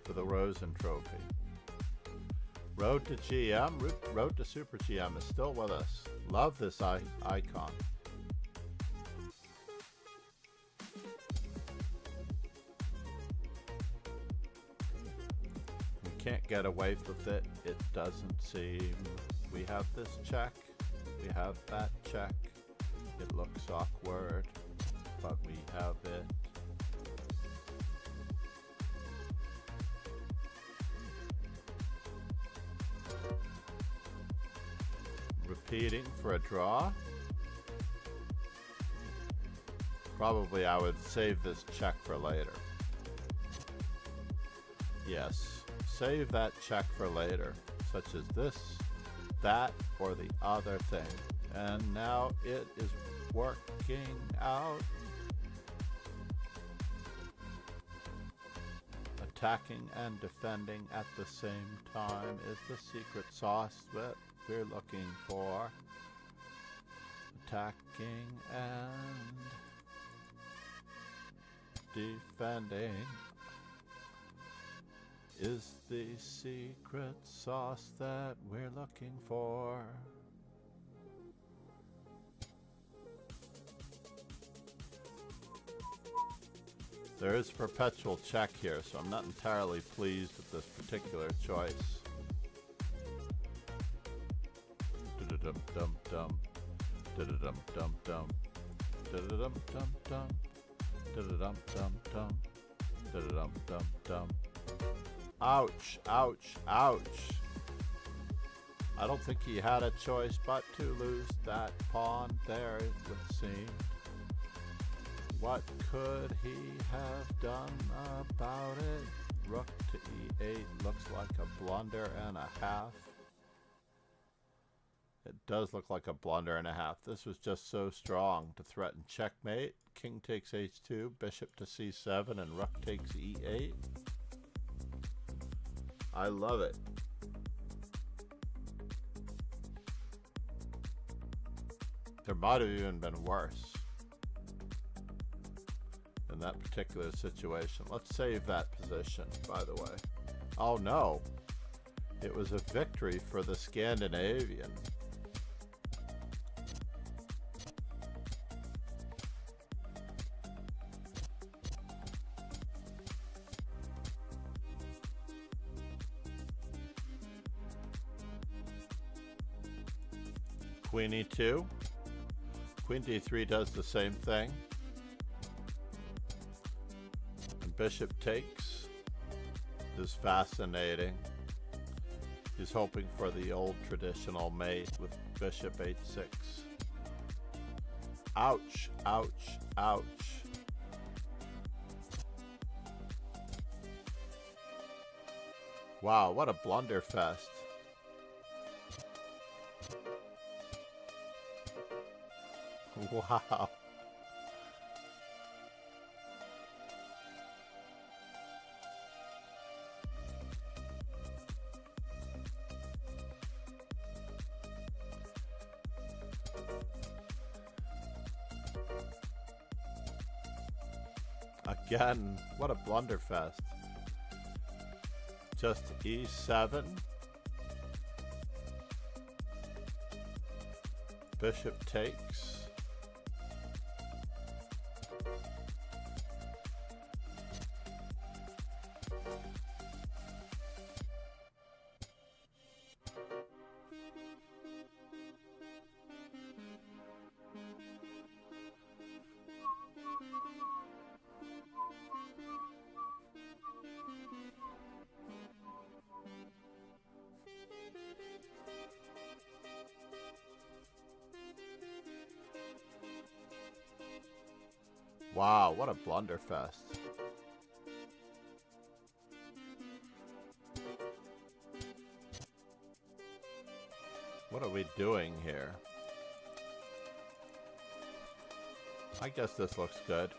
for the Rosen trophy. Road to GM, Road to Super GM is still with us. Love this icon. We can't get away with it, it doesn't seem. We have this check, we have that check. It looks awkward, but we have it. Repeating for a draw. Probably I would save this check for later. Yes, save that check for later, such as this, that, or the other thing. And now it is working out. Attacking and defending at the same time is the secret sauce that we're looking for. Attacking and defending is the secret sauce that we're looking for. There is perpetual check here, so I'm not entirely pleased with this particular choice. Dum-dum-dum. Dum-dum-dum-dum. Dum-dum-dum-dum. Dum-dum-dum-dum. Dum-dum-dum-dum. Ouch, ouch, ouch. I don't think he had a choice but to lose that pawn there, it would seem. What could he have done about it? Rook to e8 looks like a blunder and a half. It does look like a blunder and a half. This was just so strong to threaten checkmate. King takes h2, bishop to c7, and rook takes e8. I love it. There might have even been worse in that particular situation. Let's save that position, by the way. Oh no, it was a victory for the Scandinavian. Queen e2. Queen d3 does the same thing. And bishop takes is fascinating. He's hoping for the old traditional mate with bishop h6. Ouch, ouch, ouch. Wow, what a blunderfest. Wow. Again, what a blunderfest. Just e7. Bishop takes. Wow, what a blunderfest. What are we doing here? I guess this looks good.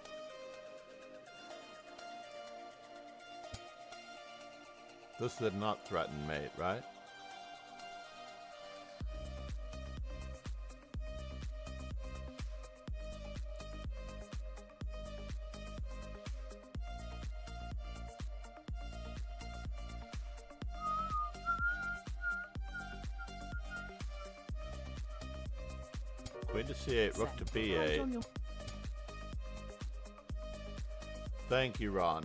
This did not threaten mate, right? Queen to c8, rook to b8. Thank you, Ron.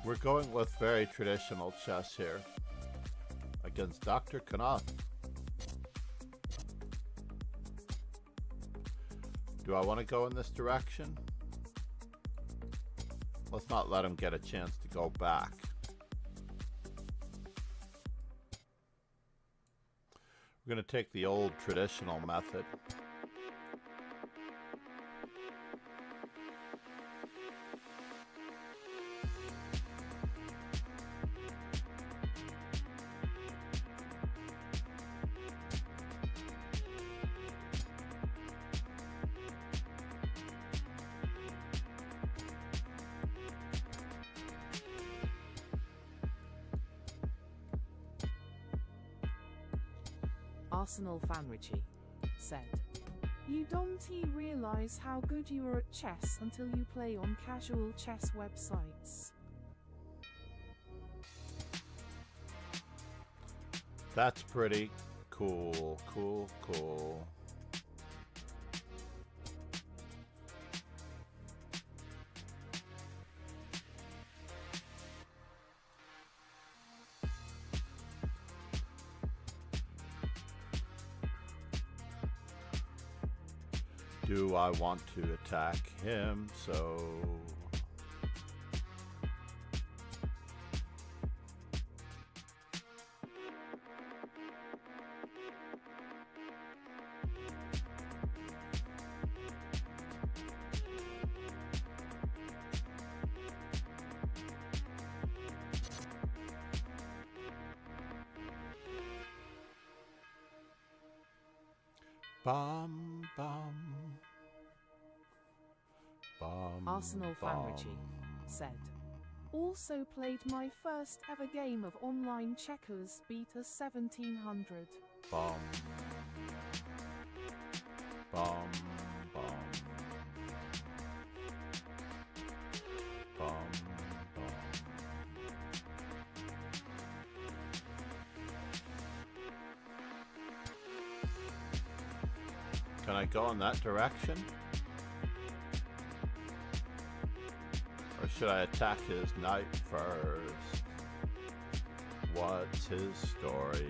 We're going with very traditional chess here against Dr. Knopf. Do I want to go in this direction? Let's not let him get a chance to go back. We're going to take the old traditional method. Arsenal fan Richie said, "You don't realize how good you are at chess until you play on casual chess websites." That's pretty cool, cool, cool. Do I want to attack him? So bum bum. Arsenal fan Richie said, "Also played my first ever game of online checkers, beat a 1700. Bum. Bum. Bum. Bum. Bum. Can I go in that direction? Or should I attack his knight first? What's his story?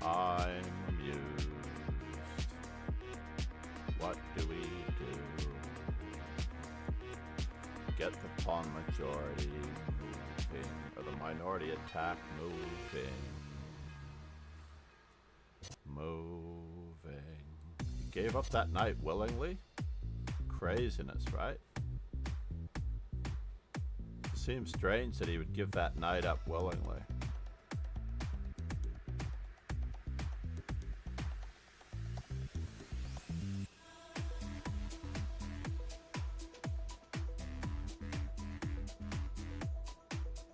I'm amused. What get the pawn majority moving, or the minority attack moving. Moving. He gave up that knight willingly? Craziness, right? Seems strange that he would give that knight up willingly.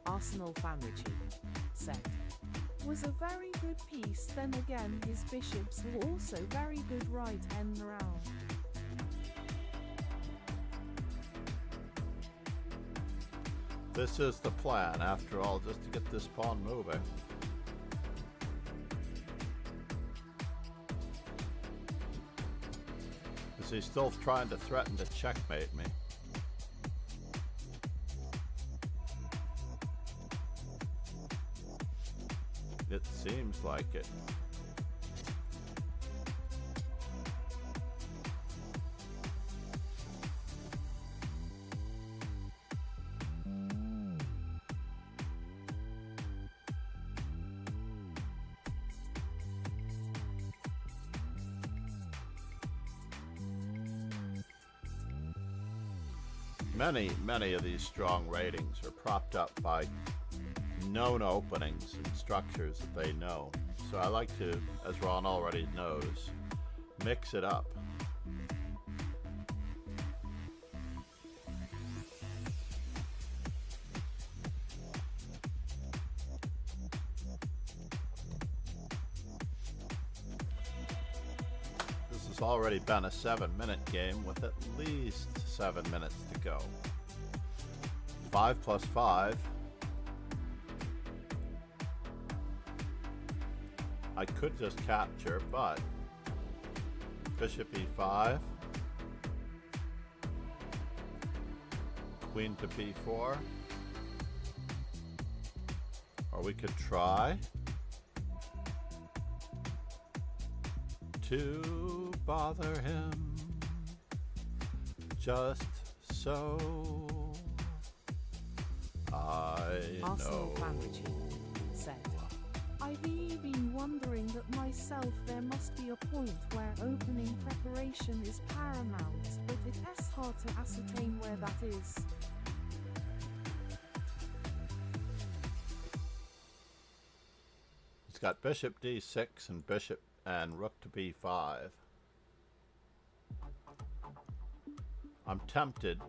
Arsenal Famrici said, was a very good piece. Then again, his bishops were also very good right end round. This is the plan, after all, just to get this pawn moving. Is he still trying to threaten to checkmate me? It seems like it. Many of these strong ratings are propped up by known openings and structures that they know. So I like to, as Ron already knows, mix it up. This has already been a 7-minute game with at least 7 minutes to go. 5 plus 5. I could just capture, but bishop e5, queen to b4, or we could try to bother him just so I Arsenal know. Famrici said, I've been wondering that myself. There must be a point where opening preparation is paramount, but it's hard to ascertain where that is. He's got bishop d6 and bishop and rook to b5. I'm tempted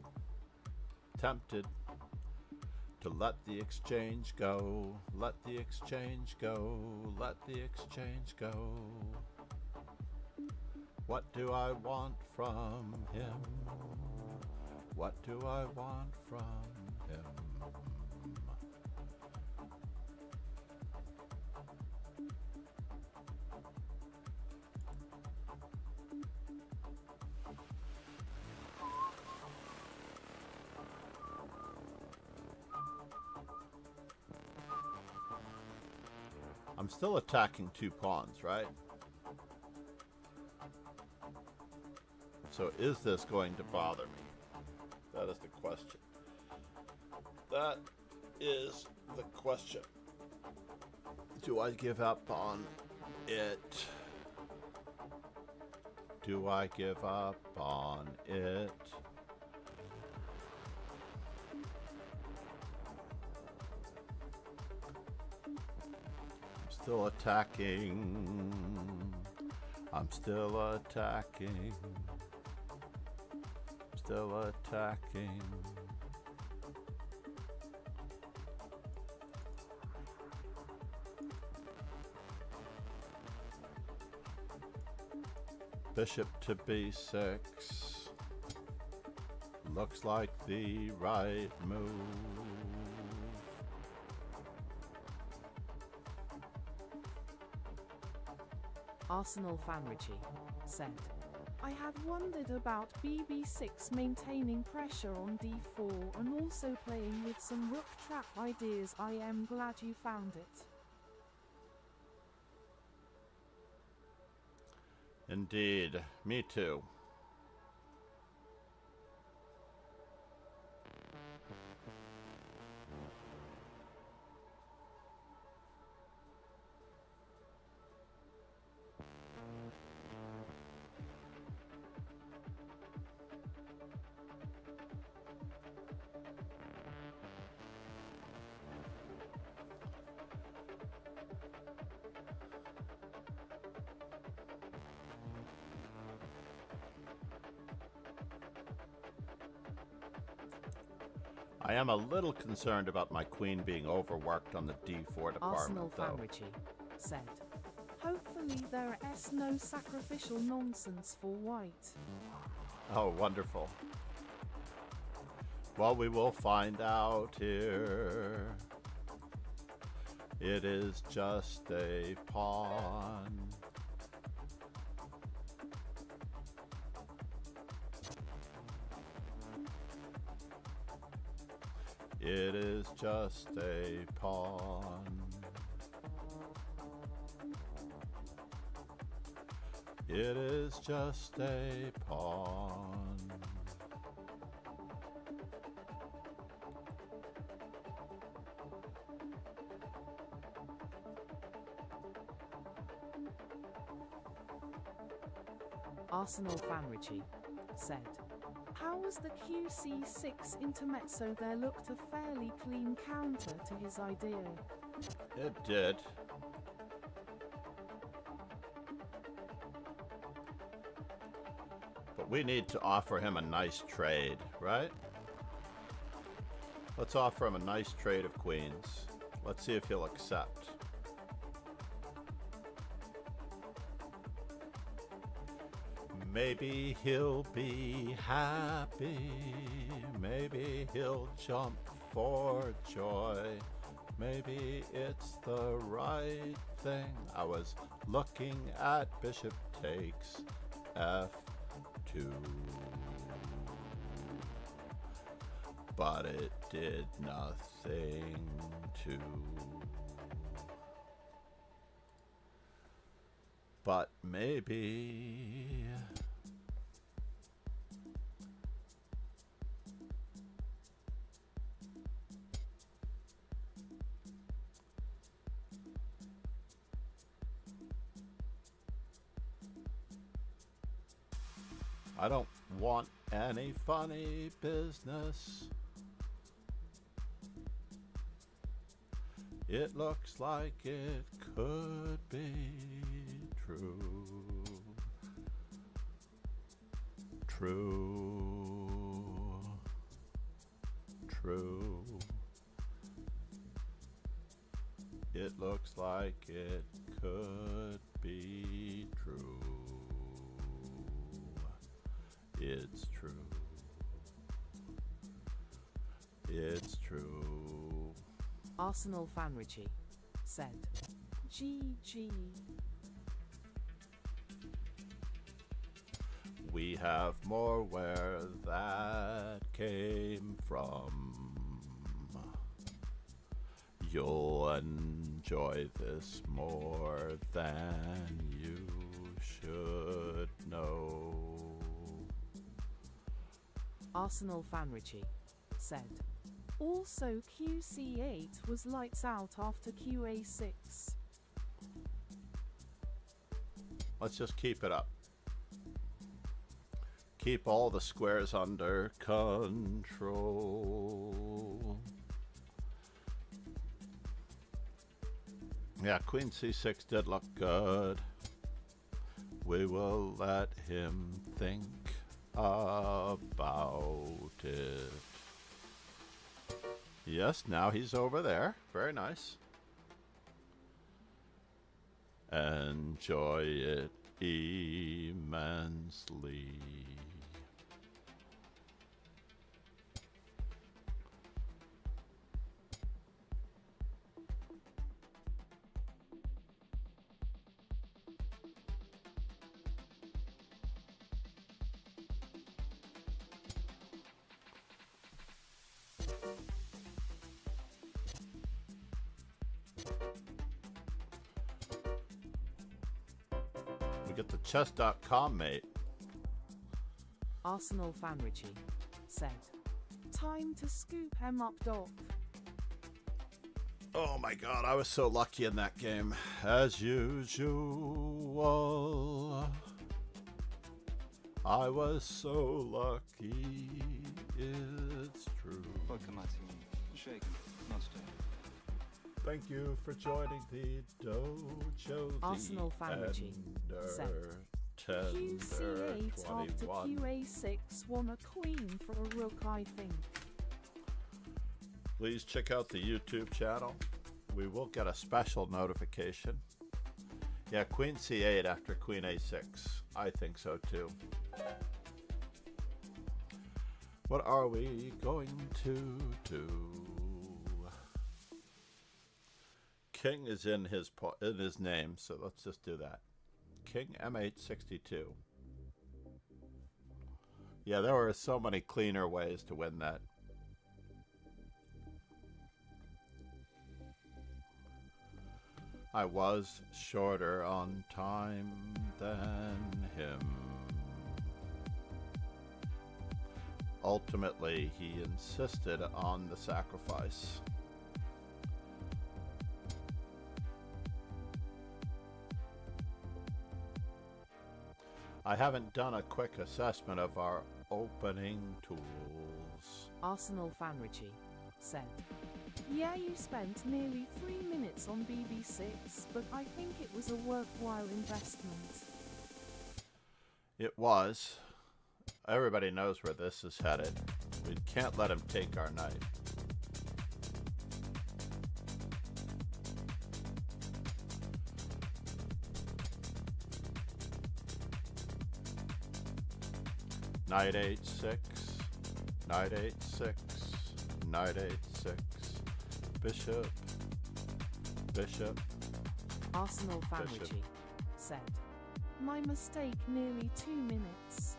to let the exchange go, let the exchange go, let the exchange go. What do I want from him? What do I want from him? I'm still attacking 2 pawns, right? So is this going to bother me? That is the question. That is the question. Do I give up on it? Do I give up on it? Still attacking. I'm still attacking. Still attacking. Bishop to b6. Looks like the right move. Arsenal Famrici said, I had wondered about BB6 maintaining pressure on d4 and also playing with some rook trap ideas. I am glad you found it. Indeed, me too. I am a little concerned about my queen being overworked on the d4 Arsenal department, though. Fanrici said. Hopefully there is no sacrificial nonsense for white. Oh, wonderful. Well, we will find out here. It is just a pawn. It is just a pawn. It is just a pawn. Arsenal Fanrici said. How was the QC6 intermezzo there? Looked a fairly clean counter to his idea. It did. But we need to offer him a nice trade, right? Let's offer him a nice trade of queens. Let's see if he'll accept. Maybe he'll be happy. Maybe he'll jump for joy. Maybe it's the right thing. I was looking at bishop takes f2. But it did nothing to. But maybe. I don't want any funny business. It looks like it could be true. True. True. It looks like it could be true. It's true. It's true. Arsenal Fanrici said. GG. We have more where that came from. You'll enjoy this more than you should know. Arsenal Fanrici said. Also QC8 was lights out after QA6. Let's just keep it up. Keep all the squares under control. Yeah, Queen C6 did look good. We will let him think about it. Yes, now he's over there. Very nice. Enjoy it immensely. Get the chess.com, mate. Arsenal Fanrici said. Time to scoop him up, Doc. Oh my god, I was so lucky in that game. As usual. I was so lucky. It's true. Welcome, Martin. Shaken, not stirred. Thank you for joining the dojo. Arsenal Fanrici said. QC8 after QA6 won a queen for a rook, I think. Please check out the YouTube channel. We will get a special notification. Yeah, queen c8 after queen a6. I think so too. What are we going to do? King is in his name, so let's just do that. King m8 62. Yeah, there were so many cleaner ways to win that. I was shorter on time than him. Ultimately, he insisted on the sacrifice. I haven't done a quick assessment of our opening tools. Arsenal Fanrichi said, yeah, you spent nearly 3 minutes on BB6, but I think it was a worthwhile investment. It was. Everybody knows where this is headed. We can't let him take our knight. Knight h6, knight h6, knight h6, bishop, bishop. Arsenal Fanrichi said, my mistake, nearly 2 minutes.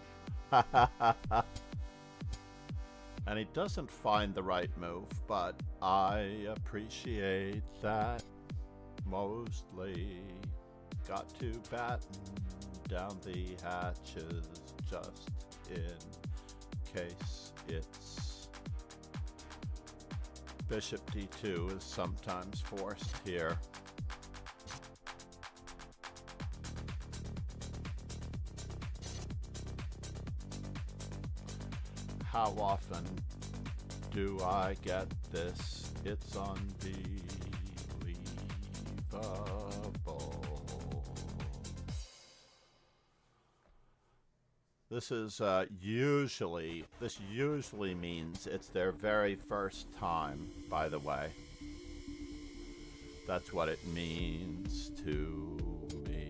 And he doesn't find the right move, but I appreciate that mostly. Got to batten down the hatches just in case it's bishop d2 is sometimes forced here. How often do I get this? It's unbelievable. This is usually means it's their very first time, by the way. That's what it means to me.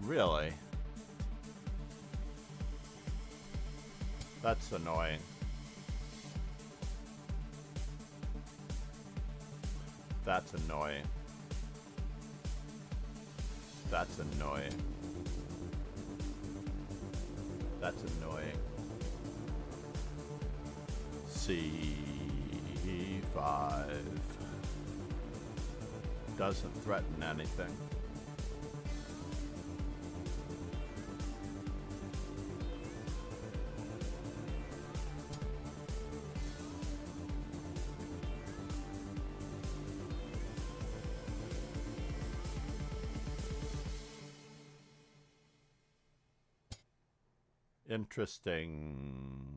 Really? That's annoying. That's annoying. That's annoying. That's annoying. C5 doesn't threaten anything. Interesting.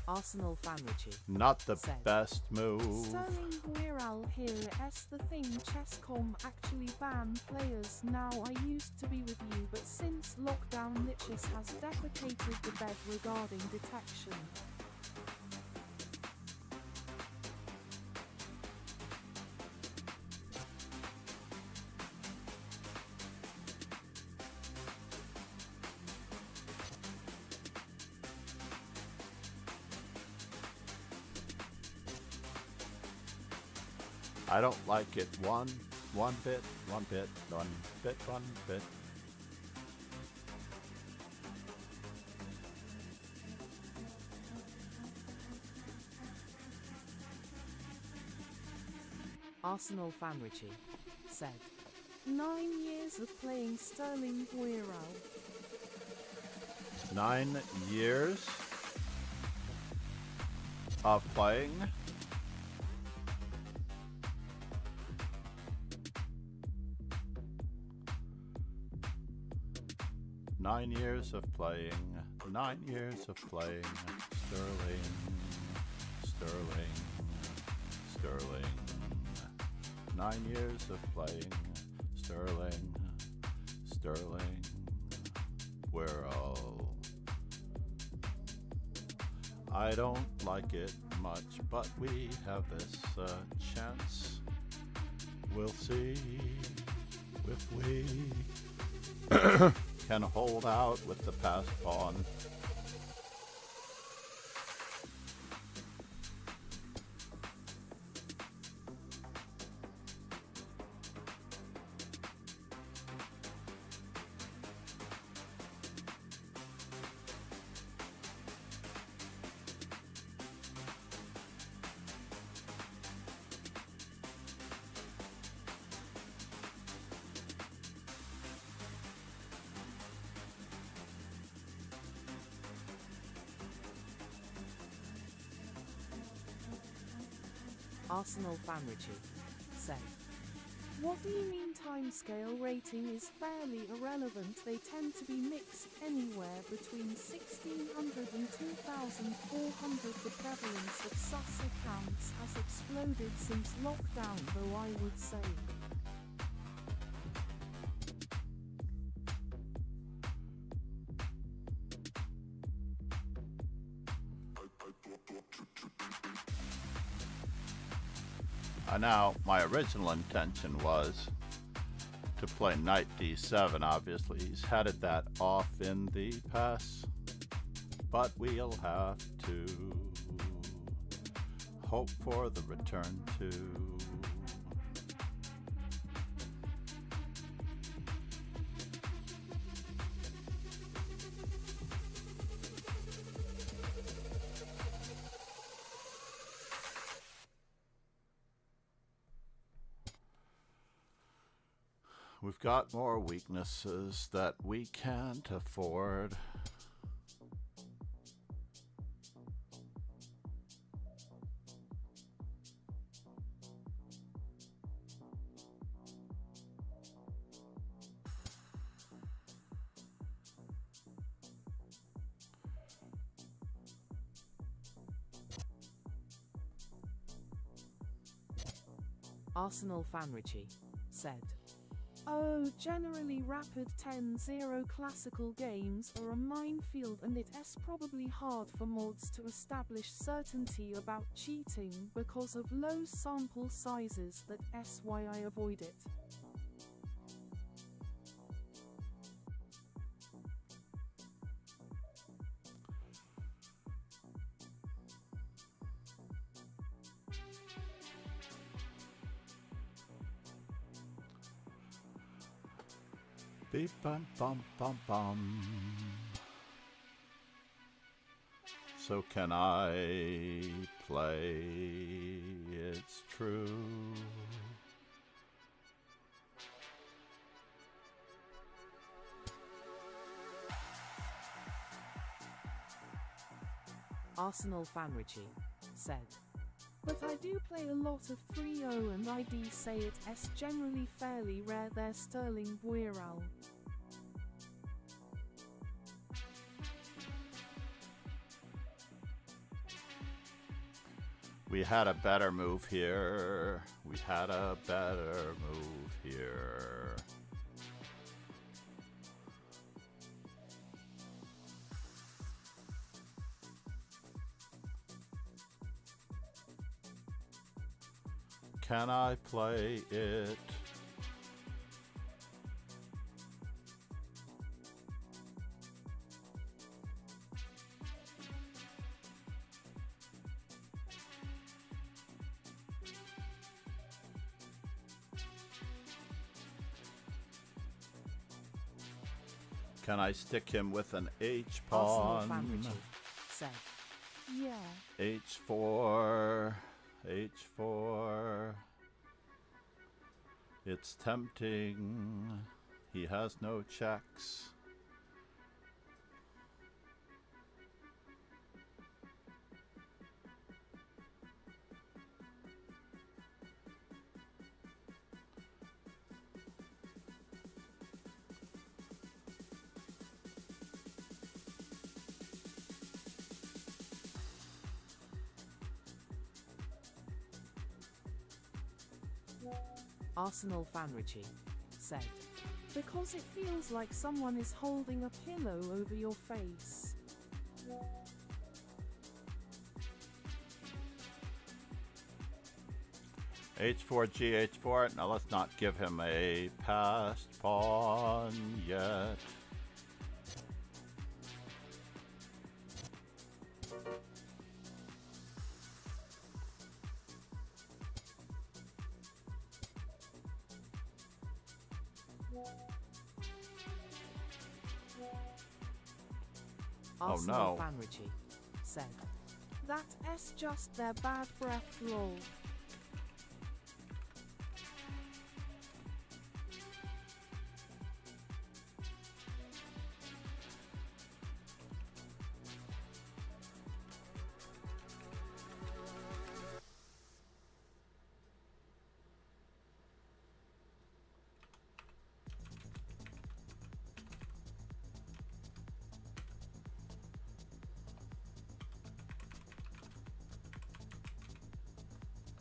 Arsenal fan Richie. Not the Said. best move. Sterling Guiral here s the thing Chesscom actually ban players now. I used to be with you, but since lockdown Lichess has deprecated the bed regarding detection. I don't like it one bit. Arsenal fan Richie said, 9 years of playing Sterling Guiral. 9 years of playing. Nine years of playing. 9 years of playing. Sterling. 9 years of playing. Sterling. Guiral. I don't like it much, but we have this chance. We'll see if we can hold out with the passed pawn. Arsenal fan Richie said, what do you mean timescale rating is fairly irrelevant? They tend to be mixed anywhere between 1600 and 2400. The prevalence of sus accounts has exploded since lockdown, though I would say. Now, my original intention was to play knight d7. Obviously, he's headed that off in the pass, but we'll have to hope for the return to We've got more weaknesses that we can't afford. Arsenal fan Richie said, oh, generally rapid 10-0 classical games are a minefield, and it's probably hard for mods to establish certainty about cheating because of low sample sizes. That's why I avoid it. Beep bum bum bum bum. So can I play? It's true. Arsenal fan Richie said, but I do play a lot of 3-0 and ID say it's generally fairly rare. There's Sterling Guiral. We had a better move here. We had a better move here. Can I play it? Can I stick him with an H Arsenal pawn? Family said, yeah. H4, H4. It's tempting. He has no checks. Arsenal Fanrichi said, because it feels like someone is holding a pillow over your face. H4, G4. Now let's not give him a passed pawn yet. Arsenal no. Fanrichi said, that S just their bad breath lol.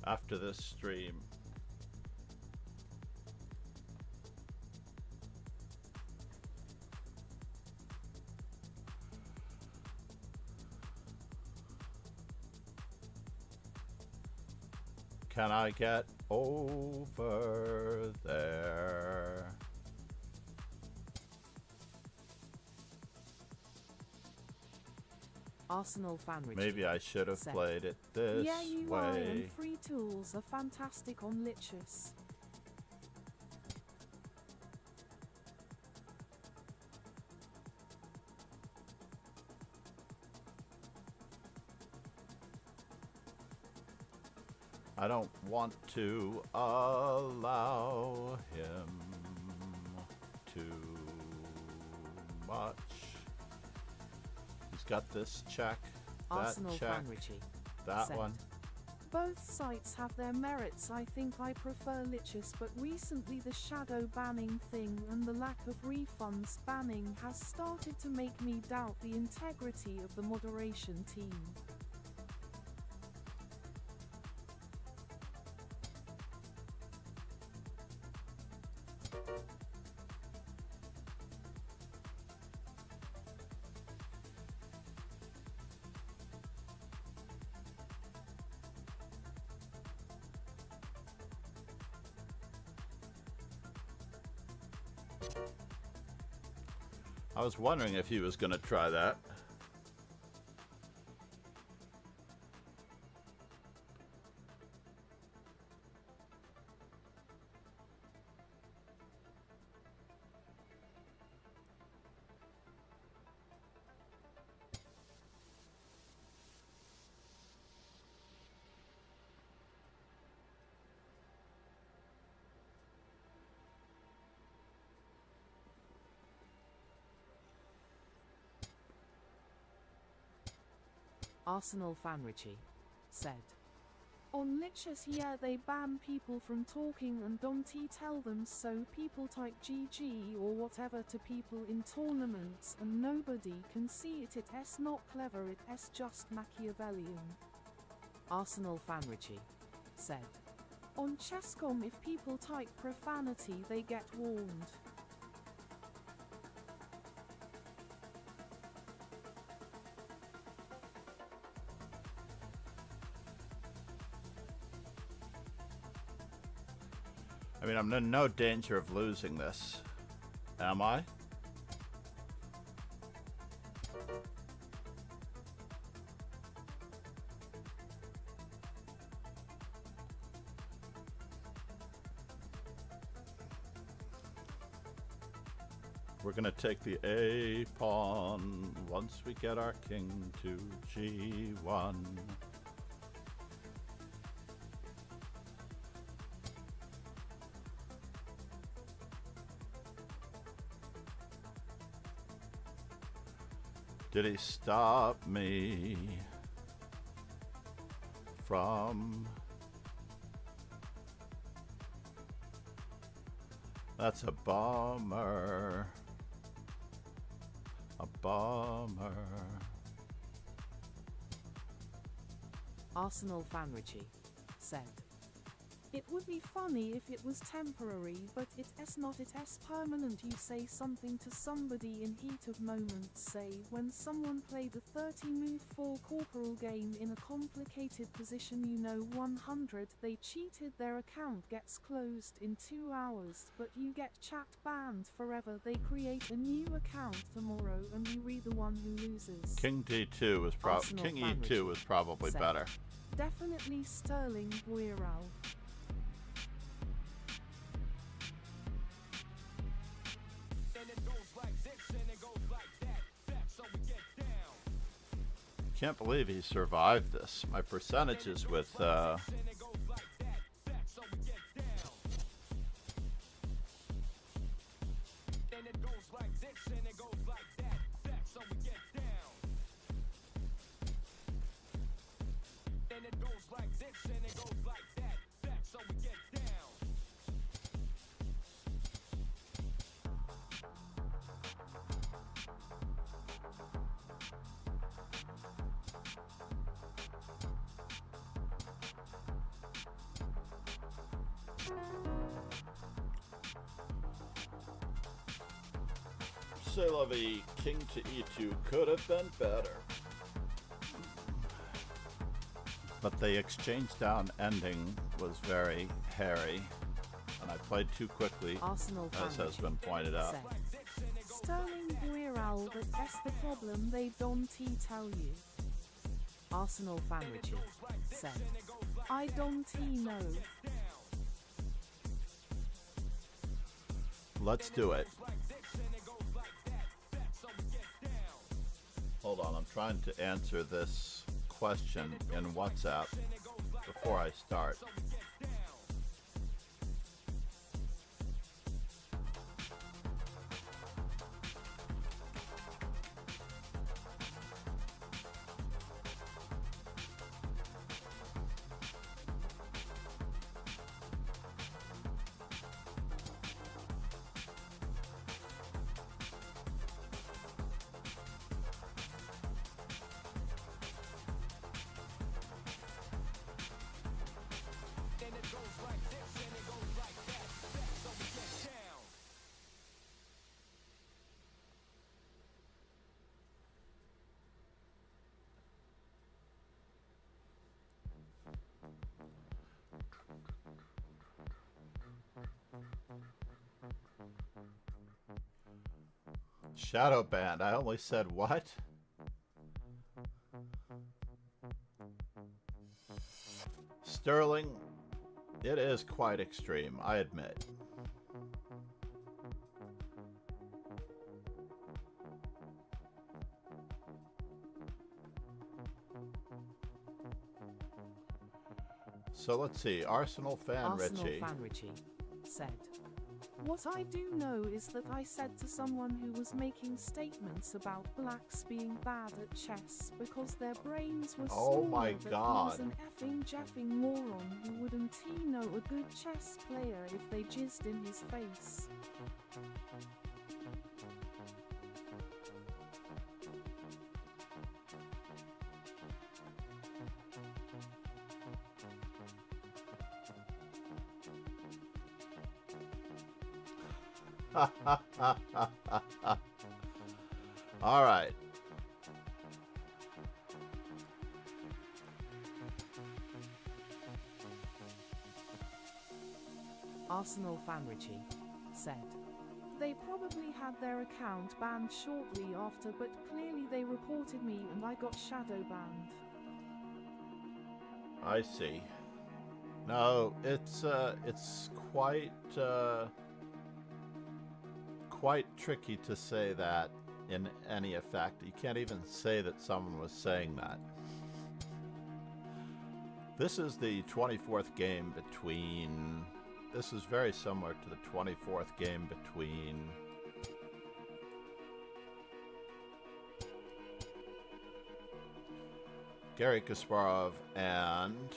After this stream. Can I get over there? Arsenal Fanrichi. Maybe I should have played it this yeah, UI way. and free tools are fantastic on Lichess. I don't want to allow him too much. He's got this check, Arsenal that check, Fanrichi that said, one. both sites have their merits. I think I prefer Lichess, but recently the shadow banning thing and the lack of refunds banning has started to make me doubt the integrity of the moderation team. I was wondering if he was going to try that. Arsenal Fanrichi said, on Lichess, yeah, they ban people from talking and don't tell them, so people type GG or whatever to people in tournaments and nobody can see it. It's not clever, it's just Machiavellian. Arsenal Fanrichi said. On Chesscom, if people type profanity, they get warned. I mean, I'm in no danger of losing this. Am I? We're gonna take the A pawn once we get our king to G1. Did he stop me from... That's a bummer. A bummer. Arsenal Fanrichi said. It would be funny if it was temporary, but it's not, it's permanent. You say something to somebody in heat of moments, say when someone played a 30-move 4-corporal game in a complicated position, you know, 100, they cheated, their account gets closed in 2 hours, but you get chat banned forever. They create a new account tomorrow and you read the one who loses. King D2 was King E2 was probably said. better. Definitely Sterling Guiral. Can't believe he survived this. My percentages with C'est la vie. King to E2 could have been better. But the exchange down ending was very hairy, and I played too quickly, Arsenal as has been pointed out. Sterling Guiral, but that's the problem, they don't tell you. Arsenal Fanrichi said. I don't know. Let's do it. Hold on, I'm trying to answer this question in WhatsApp before I start. Shadow banned. I only said what? Sterling, it is quite extreme, I admit. So let's see, Arsenal Fanrichi said. What I do know is that I said to someone who was making statements about blacks being bad at chess because their brains were Oh my smaller, that God. he was an effing jeffing moron who wouldn't he know a good chess player if they jizzed in his face. All right. Arsenal fan Richie said. They probably had their account banned shortly after, but clearly they reported me and I got shadow banned. I see. No, it's quite quite tricky to say that in any effect. You can't even say that someone was saying that. This is the 24th game between... This is very similar to the 24th game between Garry Kasparov and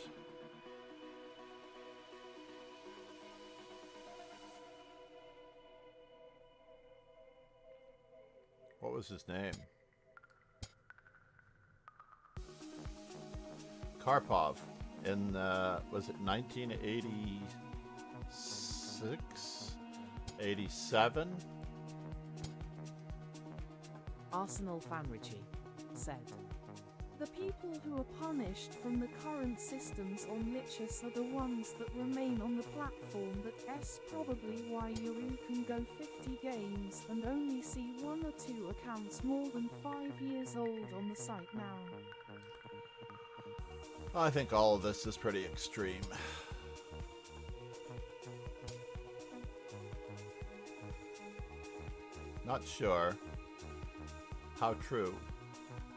what was his name? Karpov in was it 1986, 87? Arsenal fan Richie said. The people who are punished from the current systems on Lichess are the ones that remain on the platform. That's probably why Yuru can go 50 games and only see 1 or 2 accounts more than 5 years old on the site now. I think all of this is pretty extreme. Not sure how true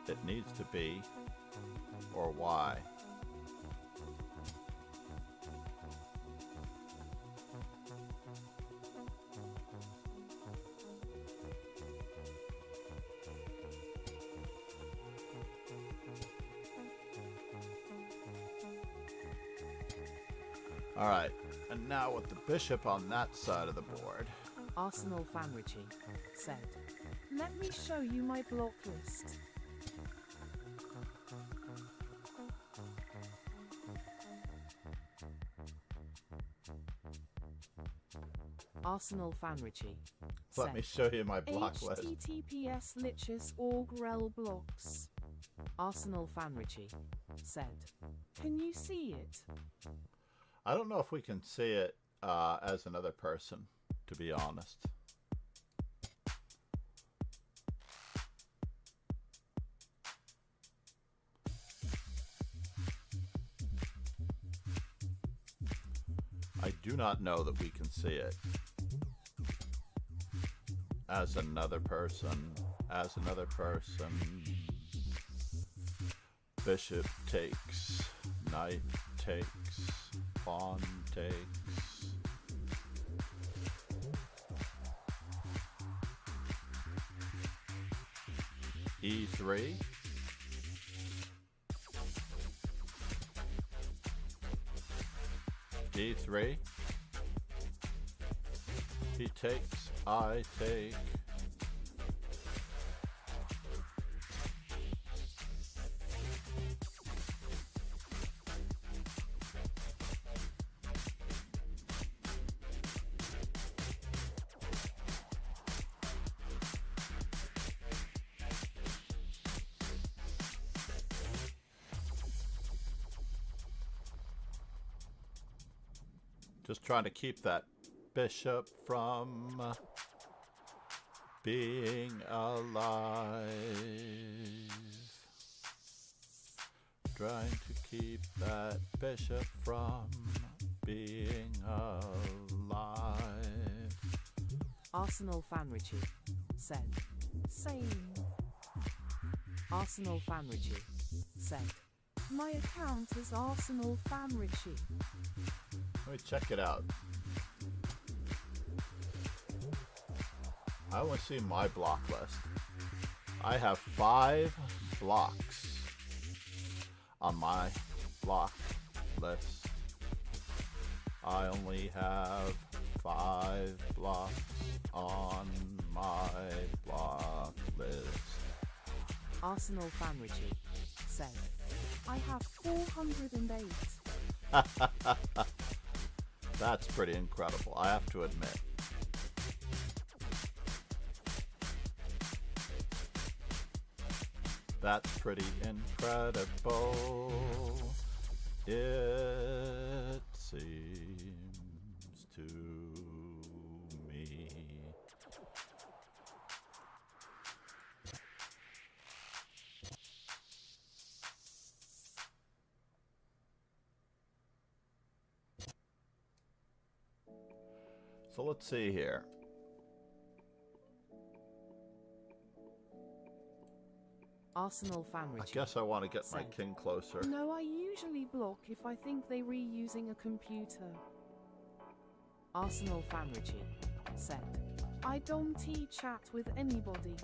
it needs to be or why. All right, and now with the bishop on that side of the board. Arsenal fan Richie said, "Let me show you my block list." Arsenal fan Richie Let said, me show you my block list. HTTPS Lichess org rel blocks. Arsenal fan Richie said, "Can you see it?" I don't know if we can see it as another person, to be honest. I do not know that we can see it as another person. As another person. Bishop takes, knight takes, pawn takes. E3. D3. He takes, I take. Just trying to keep that bishop from being alive. Trying to keep that bishop from being alive. Arsenal fan Richie said, "Same." Arsenal fan Richie said, "My account is Arsenal fan Richie." Let me check it out. I want to see my block list. I have 5 blocks on my block list. I only have 5 blocks on my block list. Arsenal fan Richie said, "I have 408. That's pretty incredible, I have to admit. That's pretty incredible. It seems to me. So let's see here. Arsenal fan I Richie. guess I want to get my Sent. king closer. No, I usually block if I think they reusing a computer. Arsenal fan Richie. Said. I don't chat with anybody.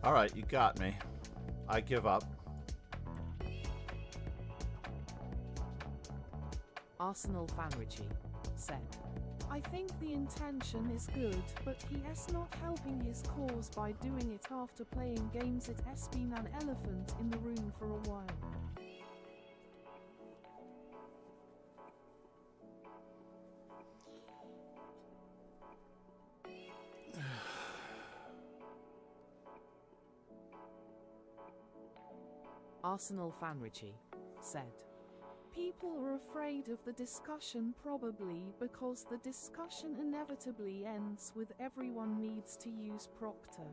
Alright, you got me. I give up. Arsenal fan Richie. Said. I think the intention is good, but he is not helping his cause by doing it after playing games. It has been an elephant in the room for a while. Arsenal fan Richie. Said. People are afraid of the discussion probably because the discussion inevitably ends with everyone needs to use Proctor.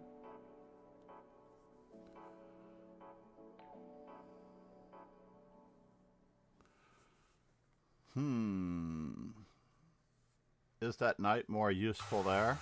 Is that knight more useful there?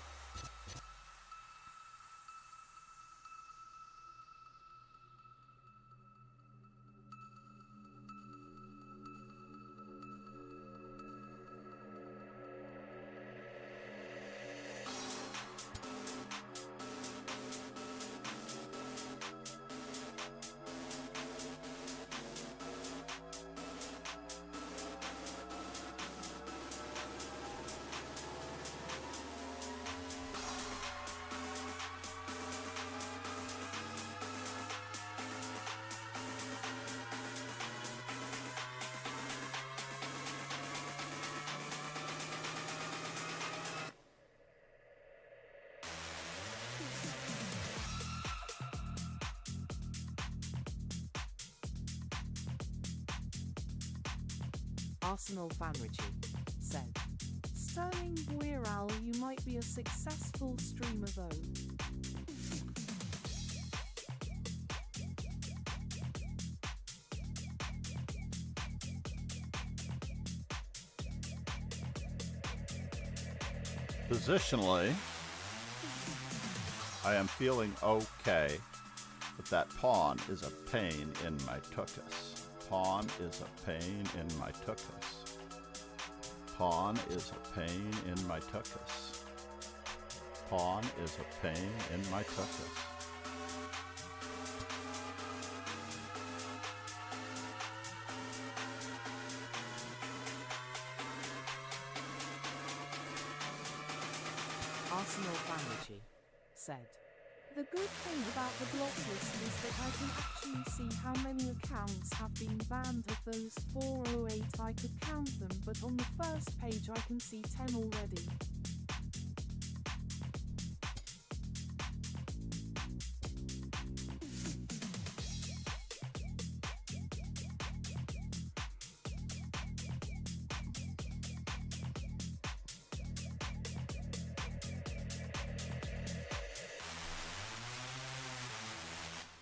Arsenal fan Richie. Said. Sterling Buiral, you might be a successful streamer though. Positionally, I am feeling okay, but that pawn is a pain in my tuchus. Pawn is a pain in my tuchus. Pawn is a pain in my tuchus. Pawn is a pain in my tuchus. Arsenal fan Richie. Said. The good thing about the block list is that I can actually see how many accounts have been banned. Of those 408 I could count them, but on the first page I can see 10 already.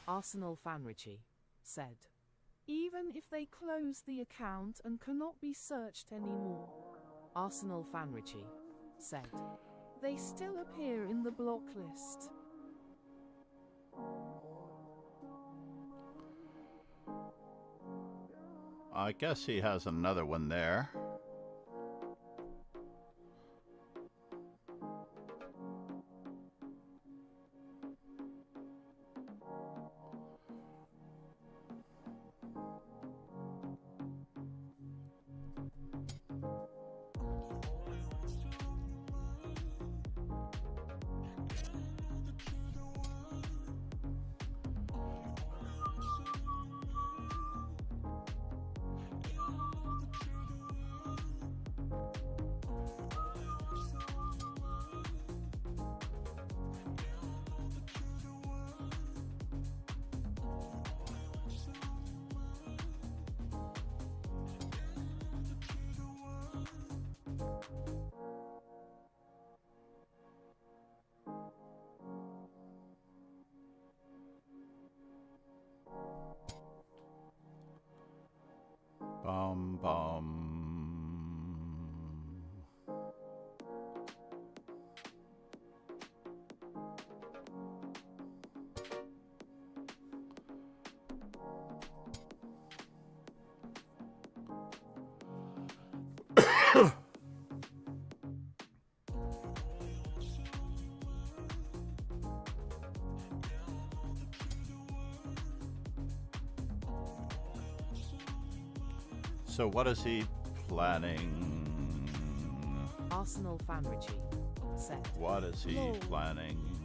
Arsenal fan Richie. Said. Even if they close the account and cannot be searched anymore, Arsenal Fanrichi said. They still appear in the block list. I guess he has another one there. Bum bum. So what is he planning? Arsenal Fanrichi said. What is he Lol. planning?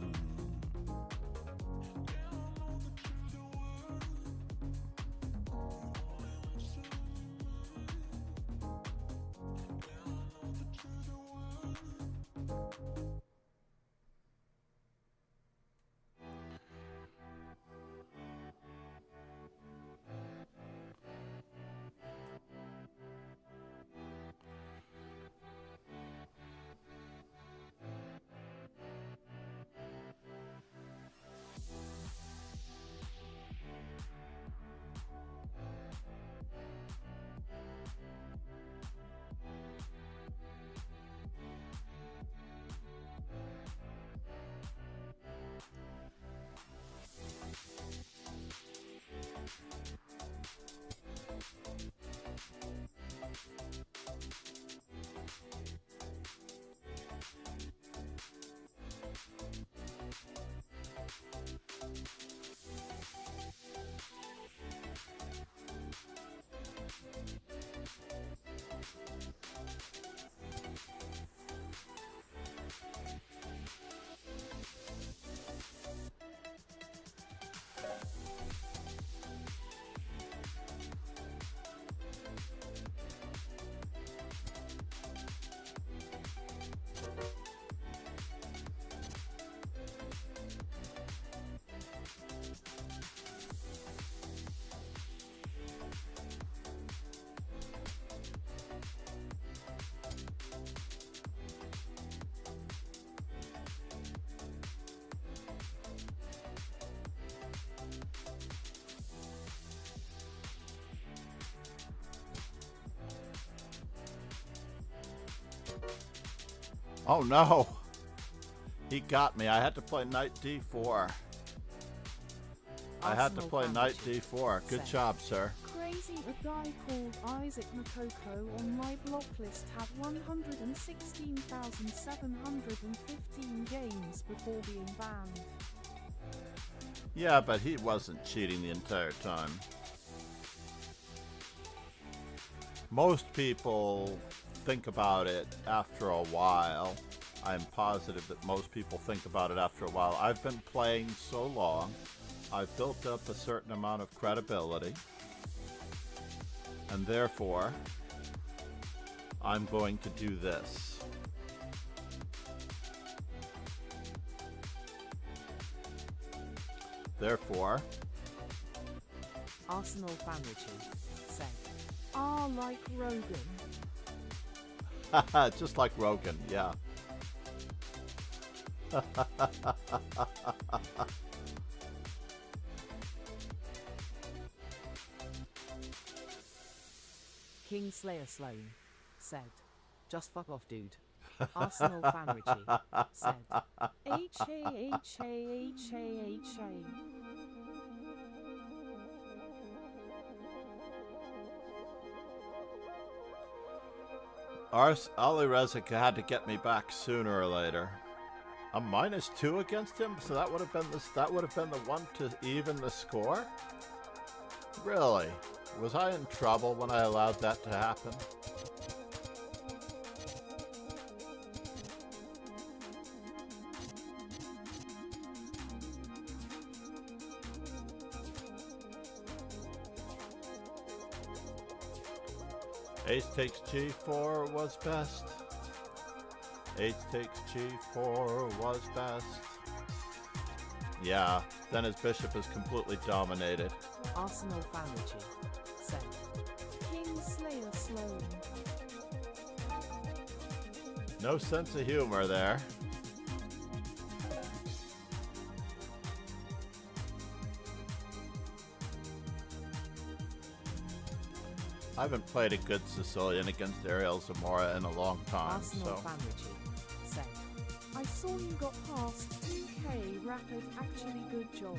Oh no! He got me. I had to play knight d4. I had to Arsenal play knight Fanrichi d4. Good said. job, sir. Crazy, a guy called Isaac Makoko on my block list had 116,715 games before being banned. Yeah, but he wasn't cheating the entire time. Most people think about it after a while. I'm positive that most people think about it after a while. I've been playing so long, I've built up a certain amount of credibility, and therefore, I'm going to do this. Therefore, Arsenal Fanrichi said. Like Rogan. just like Rogan, yeah. Kingslayer Sloan said. Just fuck off, dude. Arsenal fan Richie said. H-A-H-A-H-A-H-A. Ali Rezek had to get me back sooner or later. A -2 against him, so that would have been the one to even the score? Really? Was I in trouble when I allowed that to happen? Ace takes G4 was best. Ace takes G4 was best. Yeah, then his bishop is completely dominated. Arsenal fan Richie said. Kingslayer Sloan. No sense of humor there. I haven't played a good Sicilian against Ariel Zamora in a long time, Arsenal so... fan Richie said. I saw you got past 2K rapid, actually good job.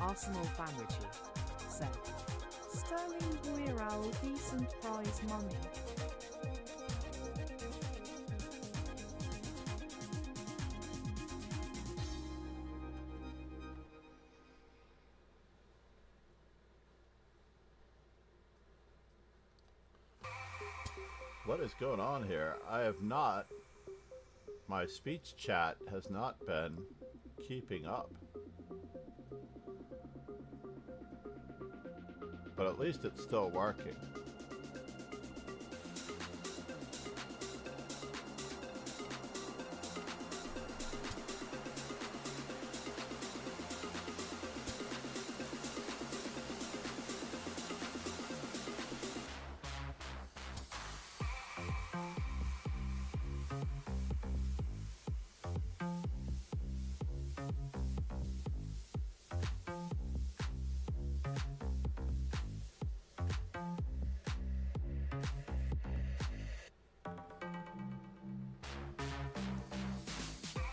Arsenal fan Richie said. Sterling Guerrero, decent prize money. What is going on here? My speech chat has not been keeping up. But at least it's still working.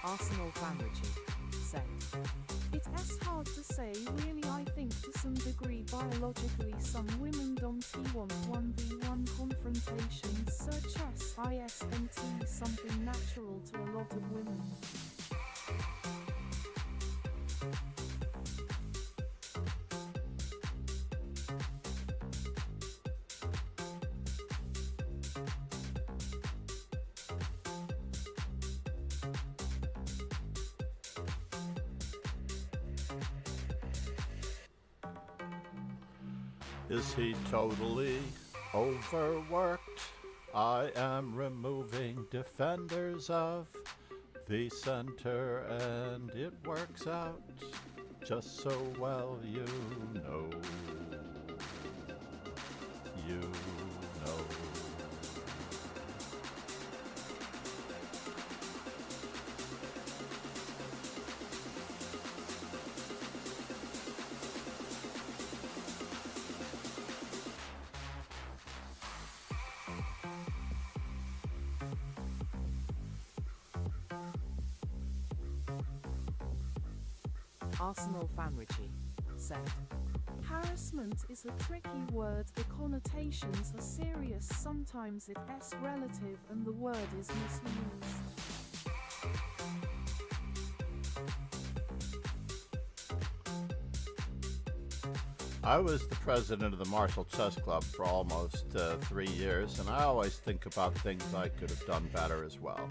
Arsenal fan Richie said. It is hard to say really. I think to some degree biologically some women don't want 1v1 confrontations such as ISNT, something natural to a lot of women. Is he totally overworked? I am removing defenders of the center and it works out just so well, you know. You know. Arsenal fan Richie said. How Harassment is a tricky word. The connotations are serious. Sometimes it is relative and the word is misused. I was the president of the Martial Chess Club for almost 3 years, and I always think about things I could have done better as well.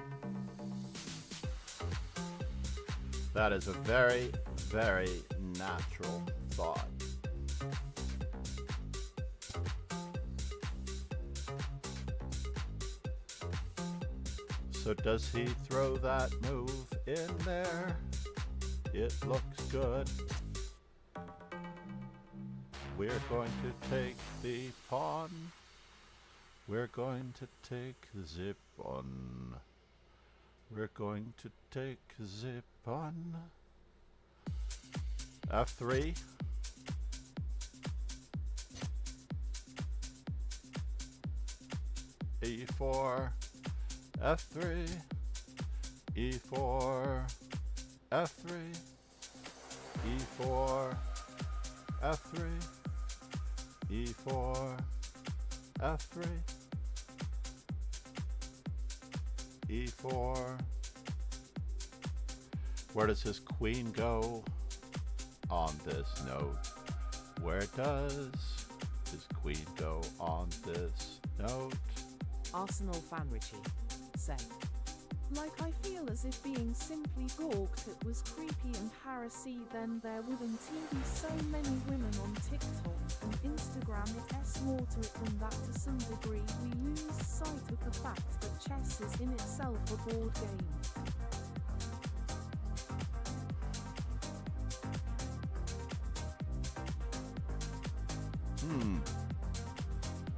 That is a very, very natural thought. So does he throw that move in there? It looks good. We're going to take the pawn. We're going to take the pawn. We're going to take the pawn. F3. E4. F3. E4. F3. E4. F3. E4, F3, E4. Where does his queen go on this note? Where does his queen go on this note? Arsenal fan Richie said. Like I feel as if being simply gawked at was creepy and harassy, then there wouldn't be so many women on TikTok and Instagram. It's more to it than that. To some degree we lose sight of the fact that chess is in itself a board game.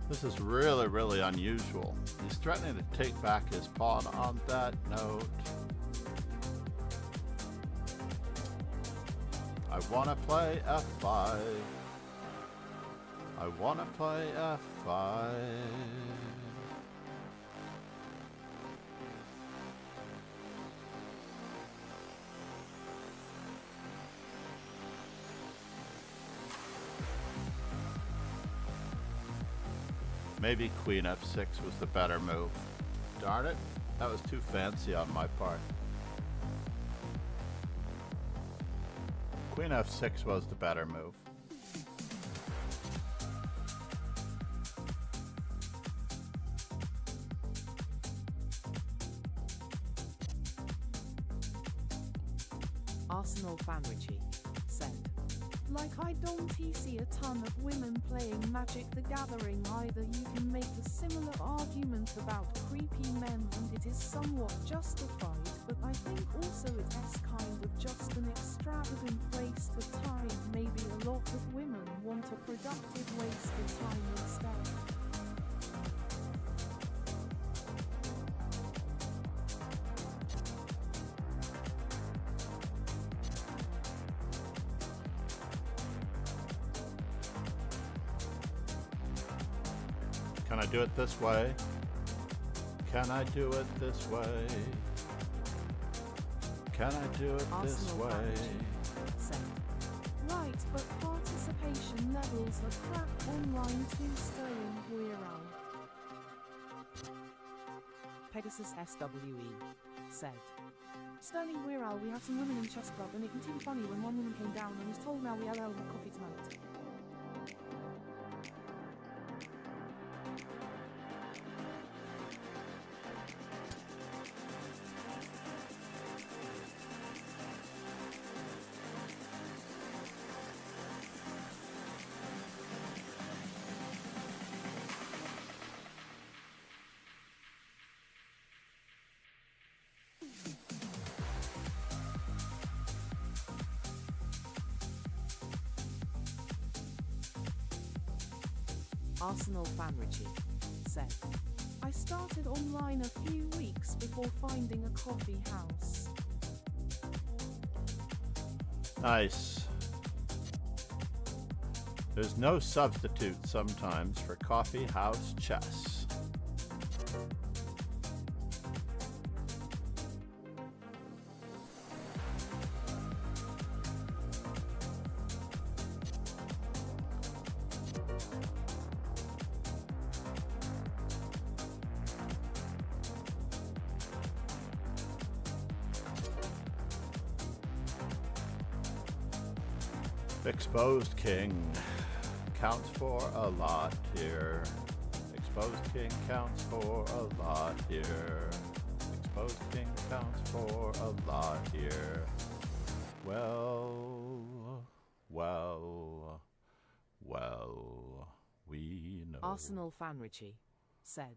This is really, really unusual. He's threatening to take back his pawn on that note. I want to play F5. I want to play F5. Maybe Queen F6 was the better move. Darn it, that was too fancy on my part. Queen F6 was the better move. Arsenal fan Richie said. Like I don't see a ton of women playing Magic the Gathering either. You can make a similar argument about creepy men and it is somewhat justified, but I think also it is kind of just an extravagant waste of time. Maybe a lot of women want a productive waste of time instead. Can I do it this way? Can I do it this way? Can I do it this Arsenal way? said. Right, but participation levels are crap online too. Sterling Wirral. Pegasus SWE said. Sterling Wirral, we have some women in the chess club and it seemed funny when one woman came down and was told now we LL have coffee tonight. Arsenal fan Richie said. I started online a few weeks before finding a coffee house. Nice. There's no substitute sometimes for coffee house chess. Exposed king counts for a lot here. Exposed king counts for a lot here. Exposed king counts for a lot here. Well, we know. Arsenal fan Richie said.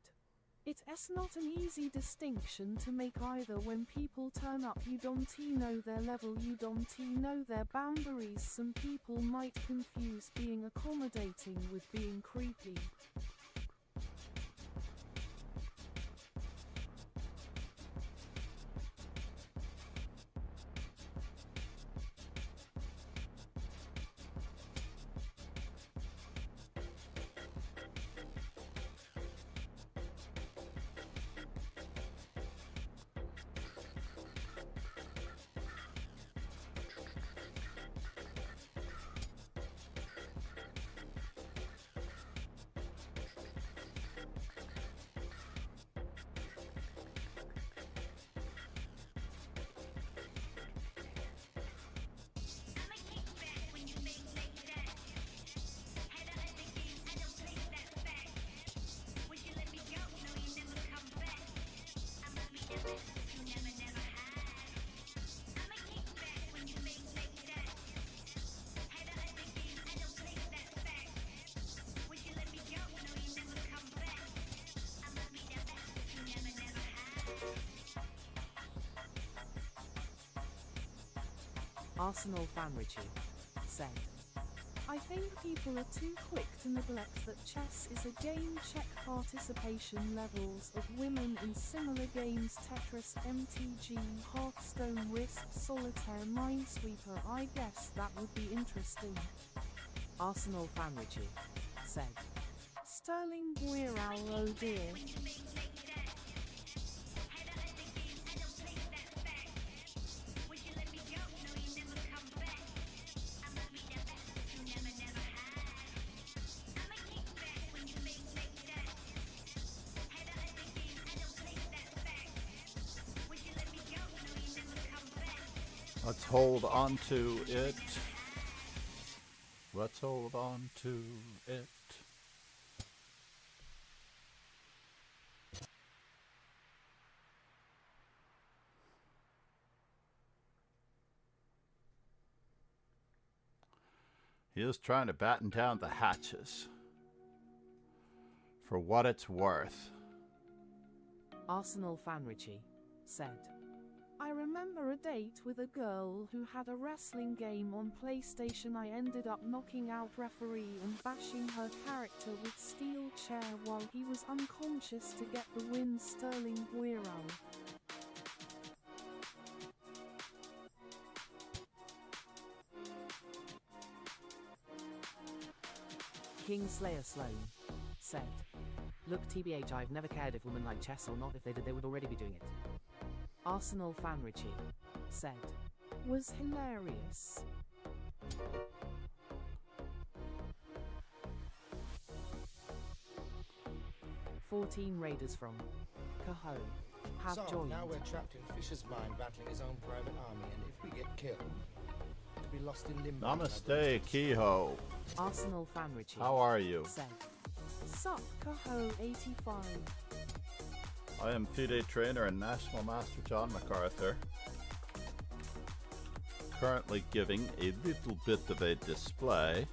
It's not an easy distinction to make either. When people turn up, you don't know their level, you don't know their boundaries. Some people might confuse being accommodating with being creepy. Arsenal fan Richie said. I think people are too quick to neglect that chess is a game. Check participation levels of women in similar games: Tetris, MTG, Hearthstone, Risk, Solitaire, Minesweeper. I guess that would be interesting. Arsenal fan Richie said. Sterling Buiral, oh dear. Let's hold on to it. Let's hold on to it. He is trying to batten down the hatches. For what it's worth. Arsenal fan Richie said. I remember a date with a girl who had a wrestling game on PlayStation. I ended up knocking out referee and bashing her character with steel chair while he was unconscious to get the win. Sterling Buiral. Kingslayer Sloan said. Look, TBH, I've never cared if women like chess or not. If they did, they would already be doing it. Arsenal fan Richie said. Was hilarious. "14 raiders from Cahoe have So, joined." now we're trapped in Fisher's mind battling his own private army, and if we get killed, we'll be lost in limbo. Namaste, Kehoe. Arsenal fan Richie How are you? said. Sup, Cahoe 85. I am FIDE trainer and National Master John MacArthur. Currently giving a little bit of a display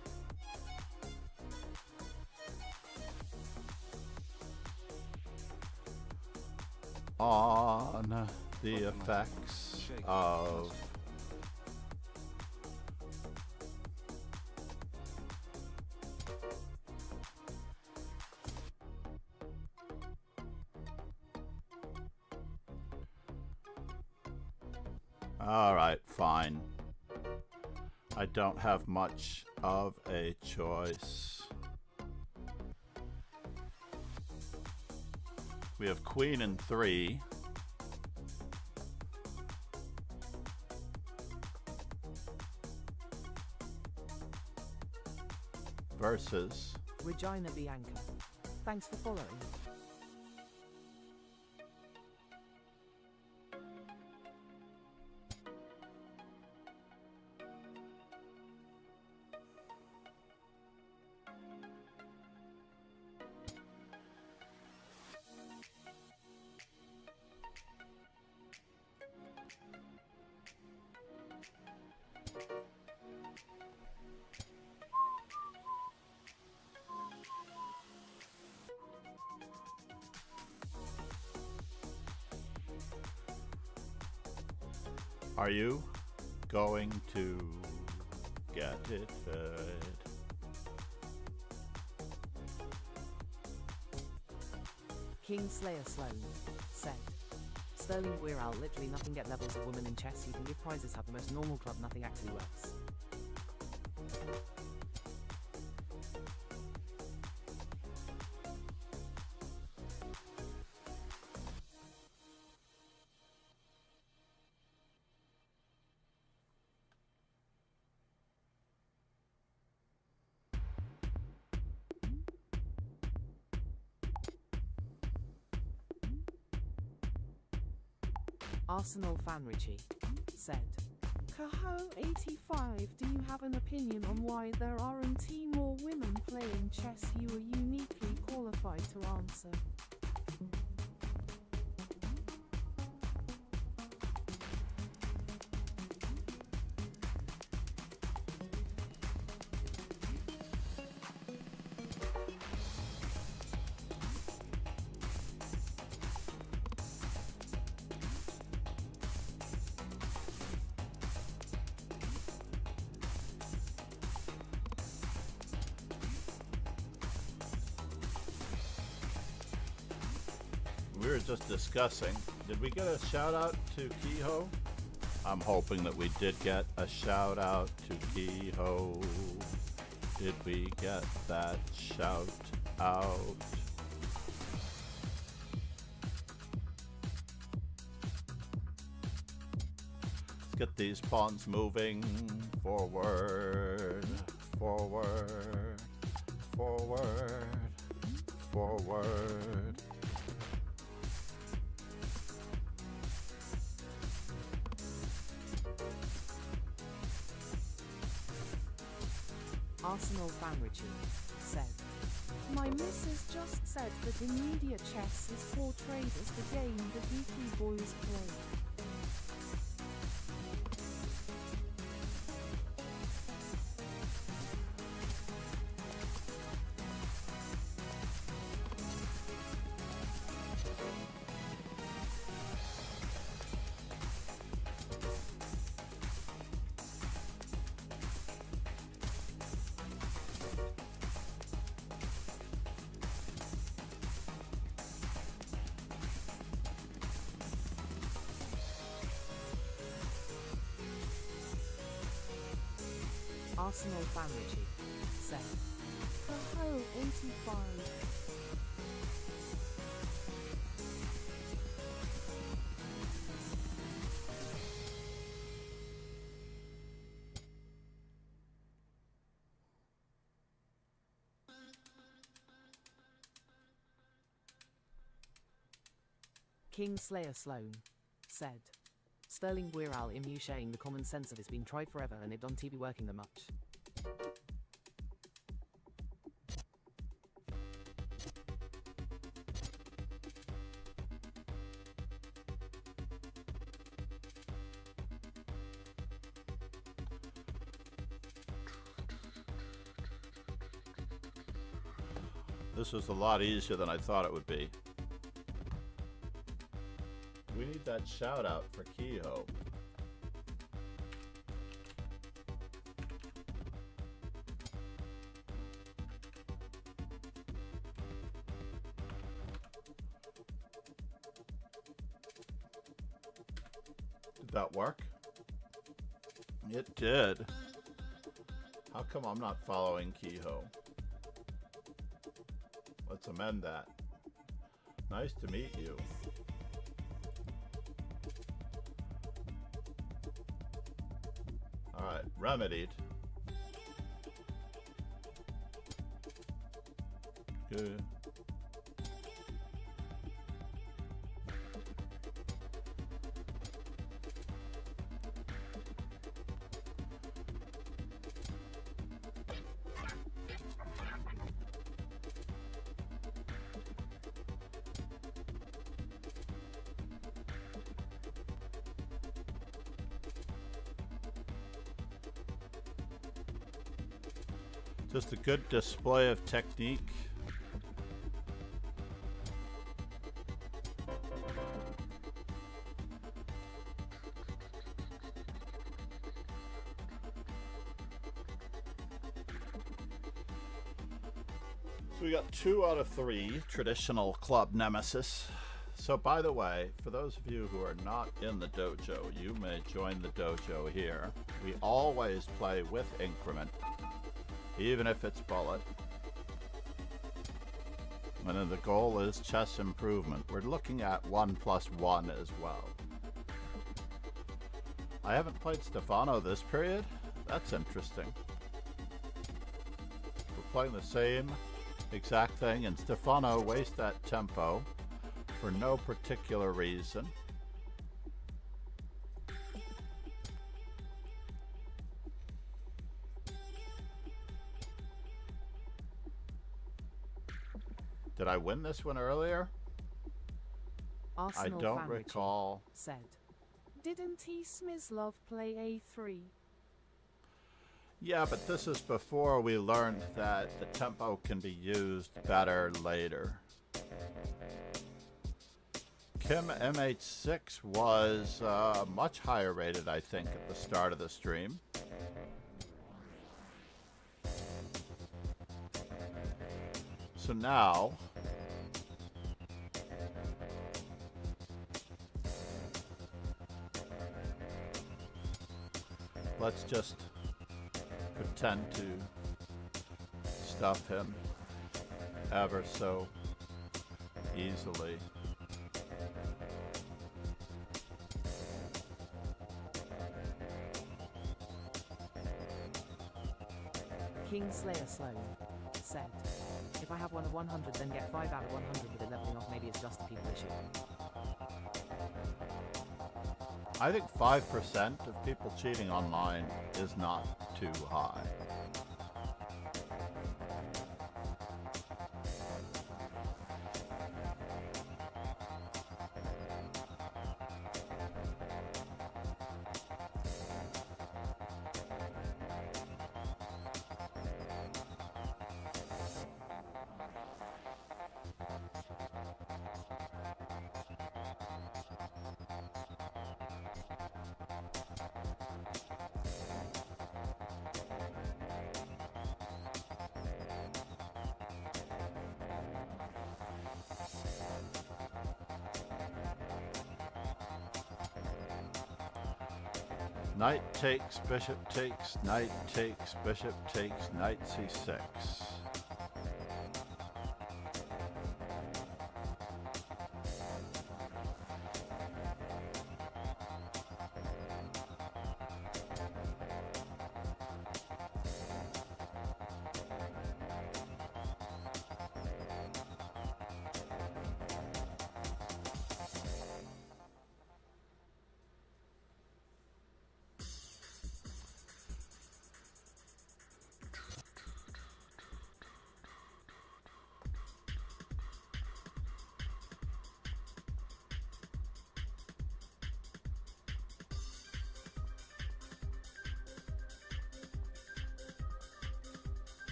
on the effects of Alright, fine. I don't have much of a choice. We have queen in 3. Versus Regina Bianca. Thanks for following. Are you going to get it fed? Kingslayer Sloan said, Sterling we're out, literally nothing get levels of women in chess. You can give prizes, have the most normal club, nothing actually works. Arsenal fan Richie said, Kaho85, do you have an opinion on why there aren't more women playing chess? You are uniquely qualified to answer. We were just discussing, did we get a shout out to Kehoe? I'm hoping that we did get a shout out to Kehoe. Did we get that shout out? Let's get these pawns moving forward, forward, forward, forward. Arsenal fan Richie said, my missus just said that immediate chess is portrayed as the game the geeky boys play. Arsenal fan Richie said, Kaho85. Kingslayer Sloan said, Sterling we're al imushaing the common sense of it's been tried forever and it don't be working that much. This was a lot easier than I thought it would be. We need that shout out for Kehoe. Did that work? It did. How come I'm not following Kehoe? Let's amend that. Nice to meet you. Alright, remedied. Good. Just a good display of technique. We got 2 out of 3 traditional club nemesis. So by the way, for those of you who are not in the dojo, you may join the dojo here. We always play with increment, even if it's bullet. And then the goal is chess improvement. We're looking at 1+1 as well. I haven't played Stefano this period. That's interesting. We're playing the same exact thing, and Stefano wastes that tempo for no particular reason. Did I win this one earlier? Arsenal I don't Famrici recall. said, didn't he Smyslov play A3? Yeah, but this is before we learned that the tempo can be used better later. Kim MH6 was much higher rated, I think, at the start of the stream. So now, let's just pretend to stuff him ever so easily. Kingslayer Sloan said, if I have one of 100 then get 5 out of 100 with it leveling off, maybe it's just a people issue. I think 5% of people cheating online is not too high. Knight takes, bishop takes, knight takes, bishop takes, knight c6.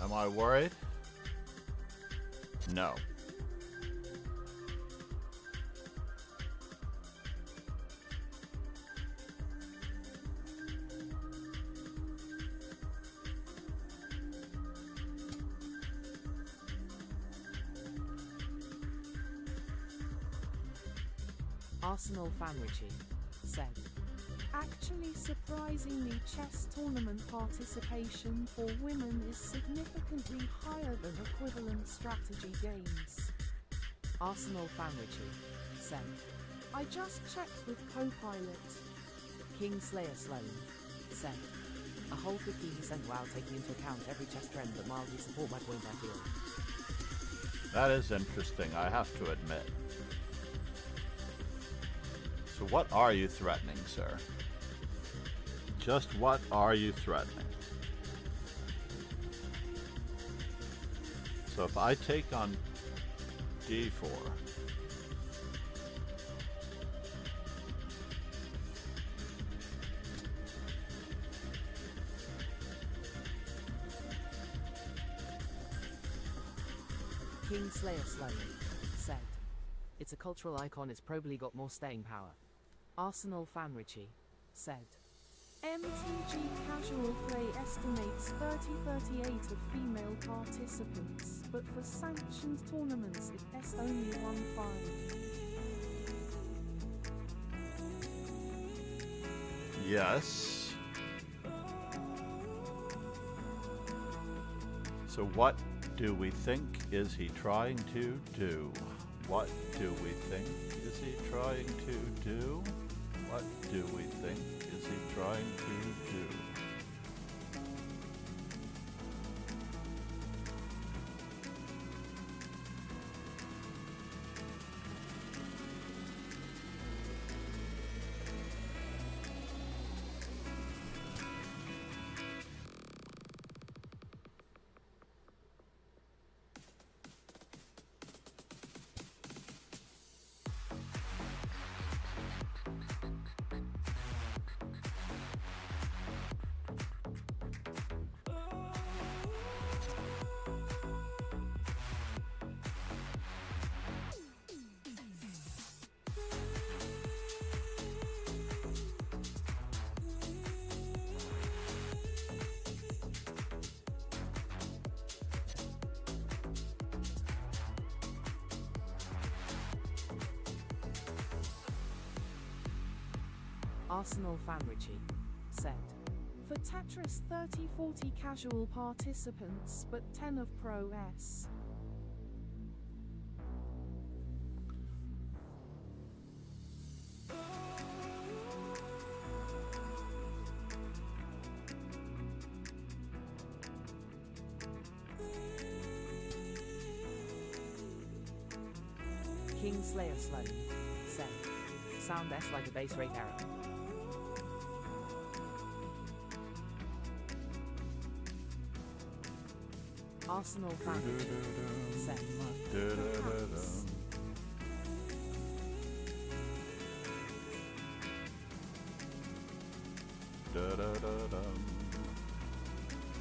Am I worried? No. Arsenal Famrici said, actually surprisingly chess tournament participation for women is significantly higher than equivalent strategy games. Arsenal Famrici said, I just checked with Copilot. Kingslayer Sloan said, a whole 15% while taking into account every chess trend that mildly support my point I feel. That is interesting, I have to admit. So what are you threatening, sir? Just what are you threatening? So if I take on d4, Kingslayer Sloan said, it's a cultural icon, it's probably got more staying power. Arsenal Famrici said, MTG Casual Play estimates 30-38 of female participants, but for sanctioned tournaments it's only 1-5. Yes. So what do we think is he trying to do? What do we think is he trying to do? What do we think is he trying to do? Arsenal Famrici said. For Tetris 30-40 casual participants but 10 of Pro S. Kingslayer Sloan said. Sound S like a base rate error. Arsenal Family said. Perhaps.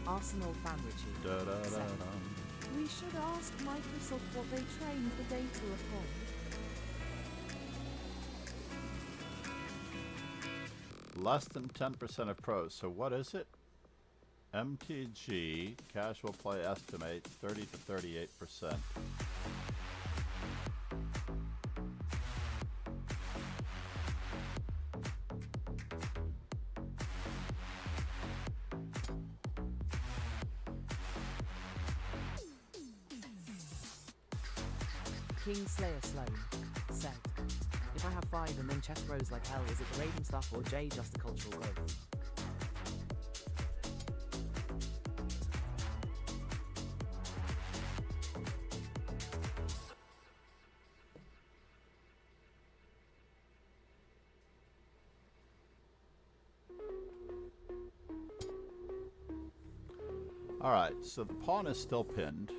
Arsenal Famrici said. We should ask Microsoft what they trained the data upon. Less than 10% of pros. So what is it? MTG casual play estimates 30 to 38%. Kingslayer Sloan said. If I have 5 and then chess grows like hell, is it the Raven stuff or J just the cultural growth? Alright, so the pawn is still pinned.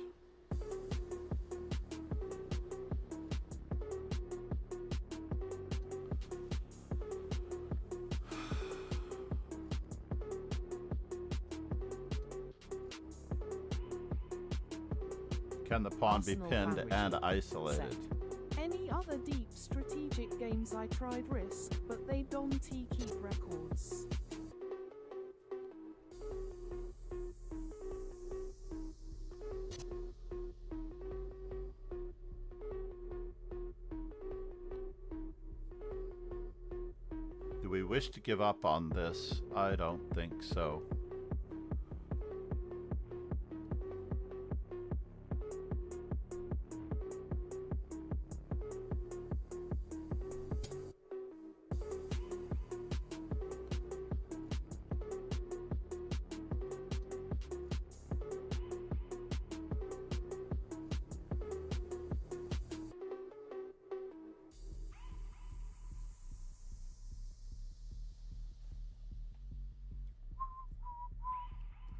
Can the pawn be Arsenal pinned Family and isolated? said. Any other deep strategic games I tried Risk, but they don't keep records. Do we wish to give up on this? I don't think so.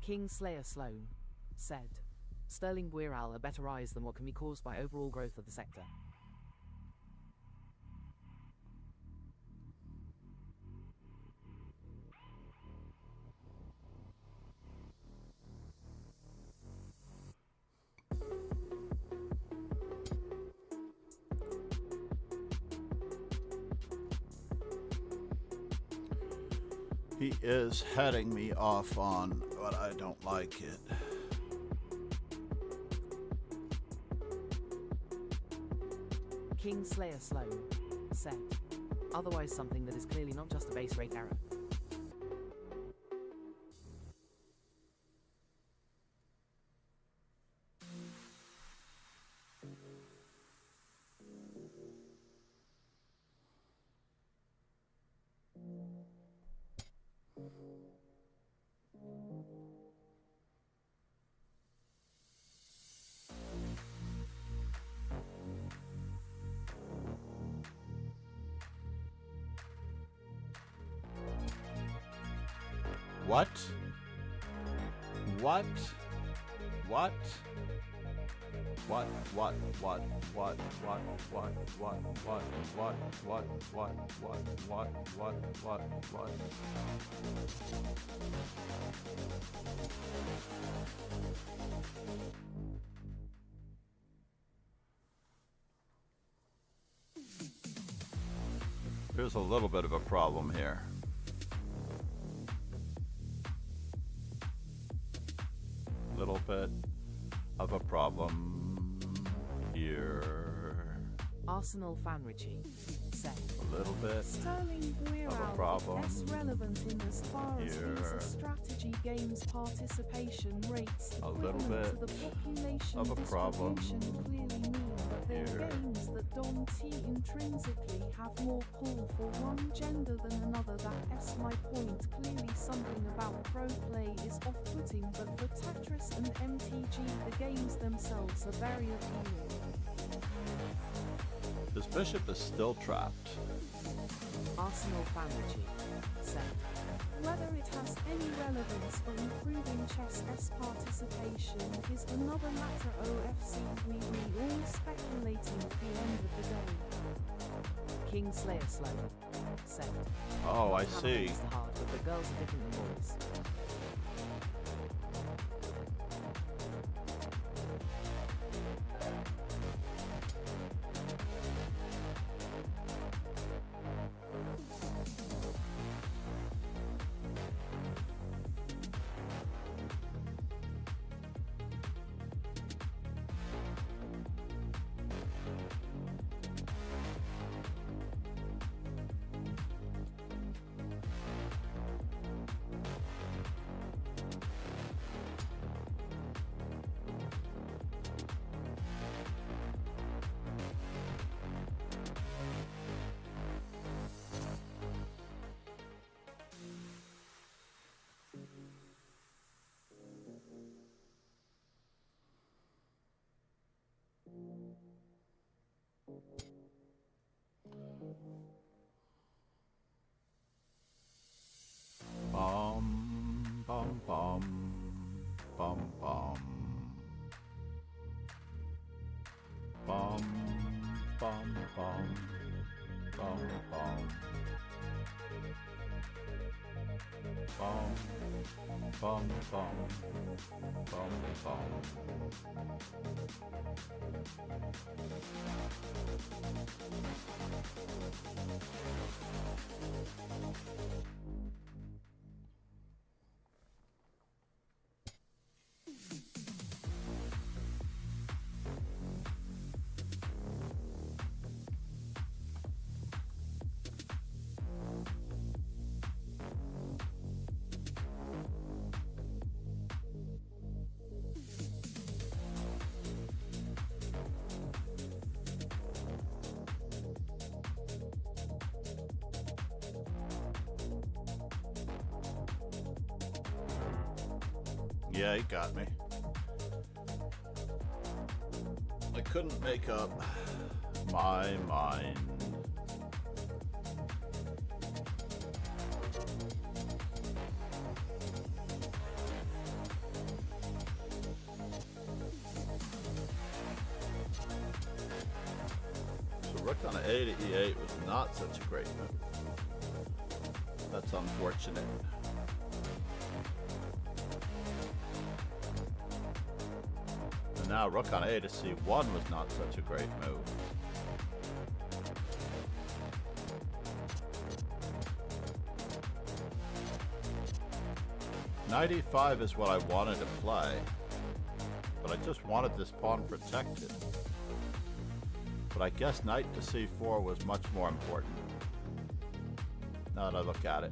Kingslayer Sloan said. Sterling Buiral are better eyes than what can be caused by overall growth of the sector. He is heading me off on, but I don't like it. King Slayer Sloan said. Otherwise something that is clearly not just a base rate error. What? What? What? What? What? What? What? What? What? What? What? What? What? What? What? What? What? What? There's a little bit of a problem here. Little bit of a problem here. Arsenal fan Richie said. A little bit Sterling of a problem less relevant in as far as here. user strategy games participation rates A little equivalent bit to the population of a problem distribution clearly mean that they're here. games that don't intrinsically have more pull for one gender than another. That's my point. Clearly something about pro play is off-putting, but for Tetris and MTG the games themselves are very appealing. This bishop is still trapped. Arsenal fan Richie said. Whether it has any relevance for improving chess participation is another matter. OFC we all speculating at the end of the day. King Slayer Sloan said. Oh, I Hammer see. is hard, but the girls are different than boys. Bum, bum, bum, bum, bum. Bum, bum, bum, bum, bum. Bum, bum, bum, bum, bum. Yeah, he got me. I couldn't make up my mind. So rook on a to e8 was not such a great move. That's unfortunate. And now rook on a to c1 was not such a great move. Knight e5 is what I wanted to play, but I just wanted this pawn protected. But I guess knight to c4 was much more important, now that I look at it.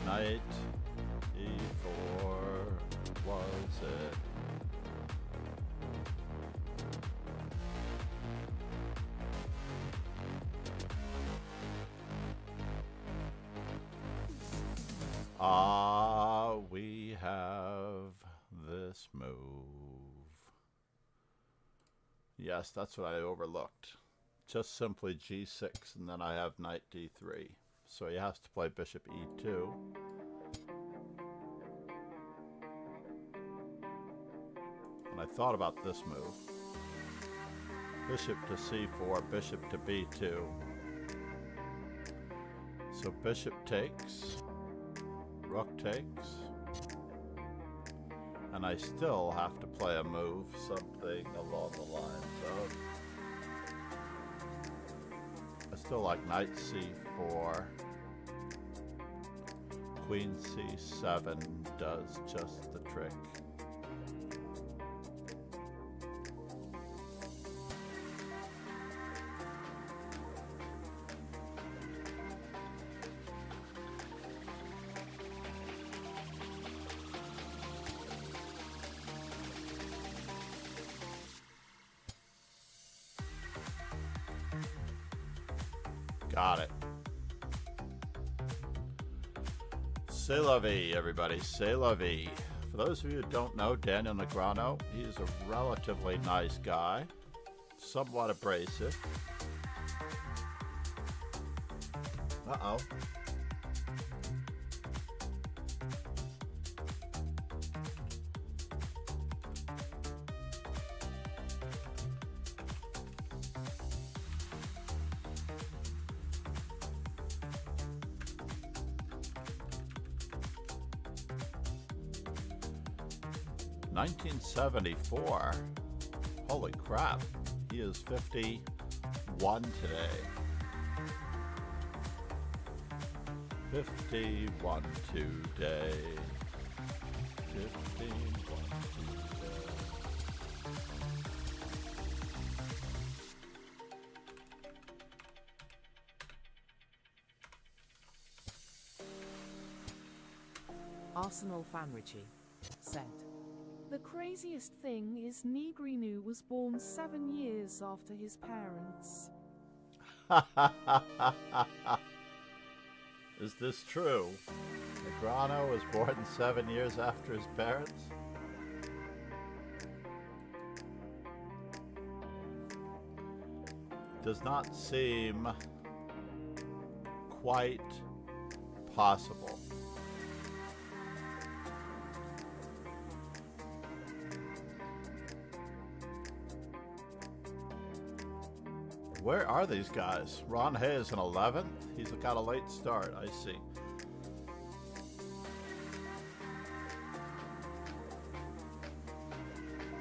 Knight e4 was it? We have this move. Yes, that's what I overlooked. Just simply g6, and then I have knight d3. So he has to play bishop e2. And I thought about this move. Bishop to c4, bishop to b2. So bishop takes, rook takes, and I still have to play a move, something along the lines of, I still like knight c4, queen c7 does just the trick. Got it. C'est la vie, everybody. C'est la vie. For those of you who don't know Daniel Negreanu, he's a relatively nice guy, somewhat abrasive. Uh-oh. $1974. Holy crap. He is 51 today. 51 today. 51 today. Arsenal fan Richie said, "The craziest thing is Negreanu was born 7 years after his parents." Is this true? Negreanu was born 7 years after his parents? Does not seem quite possible. Where are these guys? Ron Hay is an 11th. He's got a late start, I see.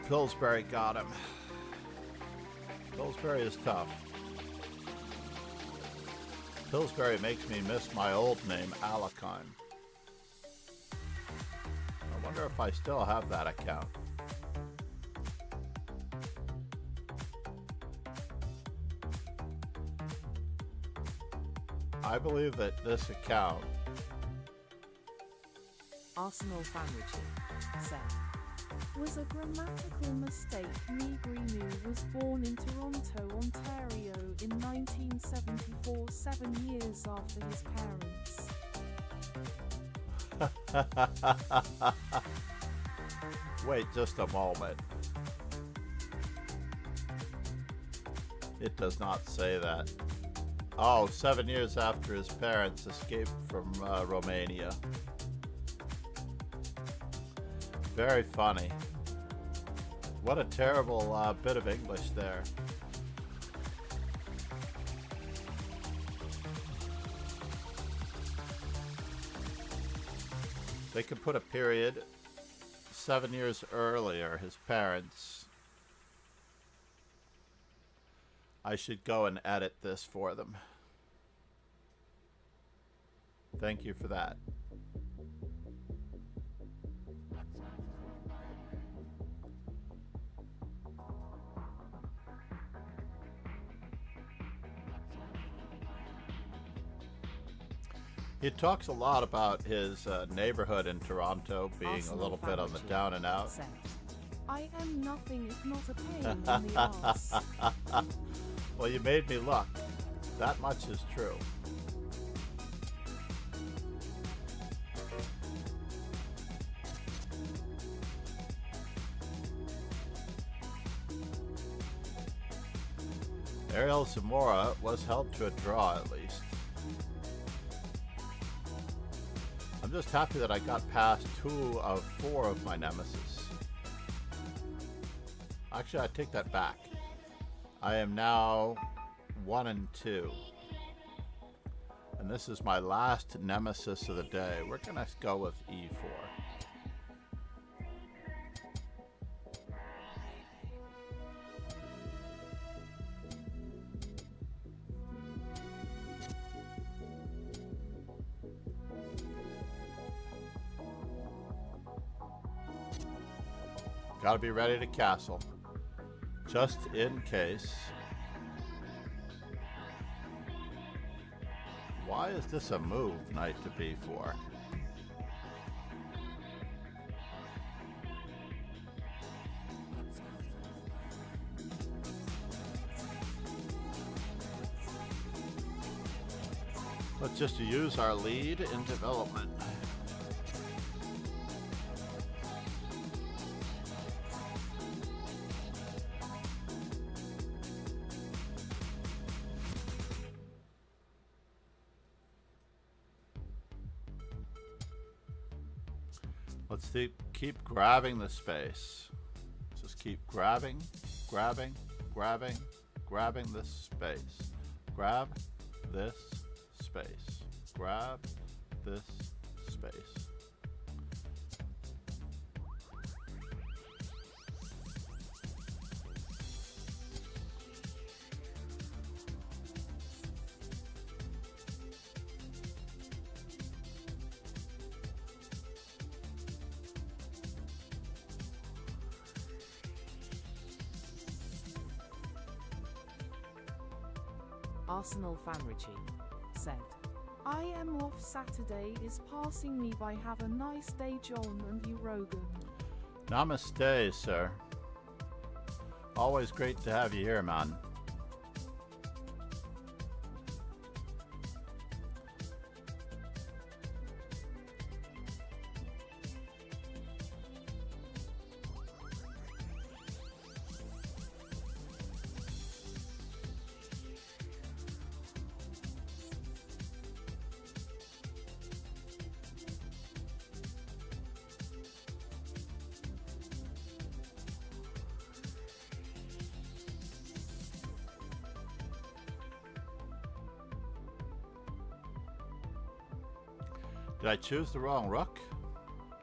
Pillsbury got him. Pillsbury is tough. Pillsbury makes me miss my old name, Alakine. I wonder if I still have that account. I believe that this account... Arsenal fan Richie said, "Was a grammatical mistake. Negreanu was born in Toronto, Ontario in 1974, 7 years after his parents." Wait just a moment. It does not say that. Oh, 7 years after his parents escaped from Romania. Very funny. What a terrible bit of English there. They could put a period. 7 years earlier, his parents I should go and edit this for them. Thank you for that. He talks a lot about his neighborhood in Toronto being Arsenal a little bit on the Family down and out. said, I am nothing if not a pain in the arse. Well, you made me look. That much is true. Ariel Zamora was held to a draw at least. I'm just happy that I got past 2 of 4 of my nemesis. Actually, I take that back. I am now 1 and 2. And this is my last nemesis of the day. We're gonna go with E4. Gotta be ready to castle. Just in case. Why is this a move, knight to b4? Let's just use our lead in development. Let's keep grabbing the space. Just keep grabbing, grabbing, grabbing, grabbing this space. Grab this space. Grab this space. Arsenal Famrici said, I am off Saturday is passing me by. Have a nice day, John and you, Rogan. Namaste, sir. Always great to have you here, man. Did I choose the wrong rook?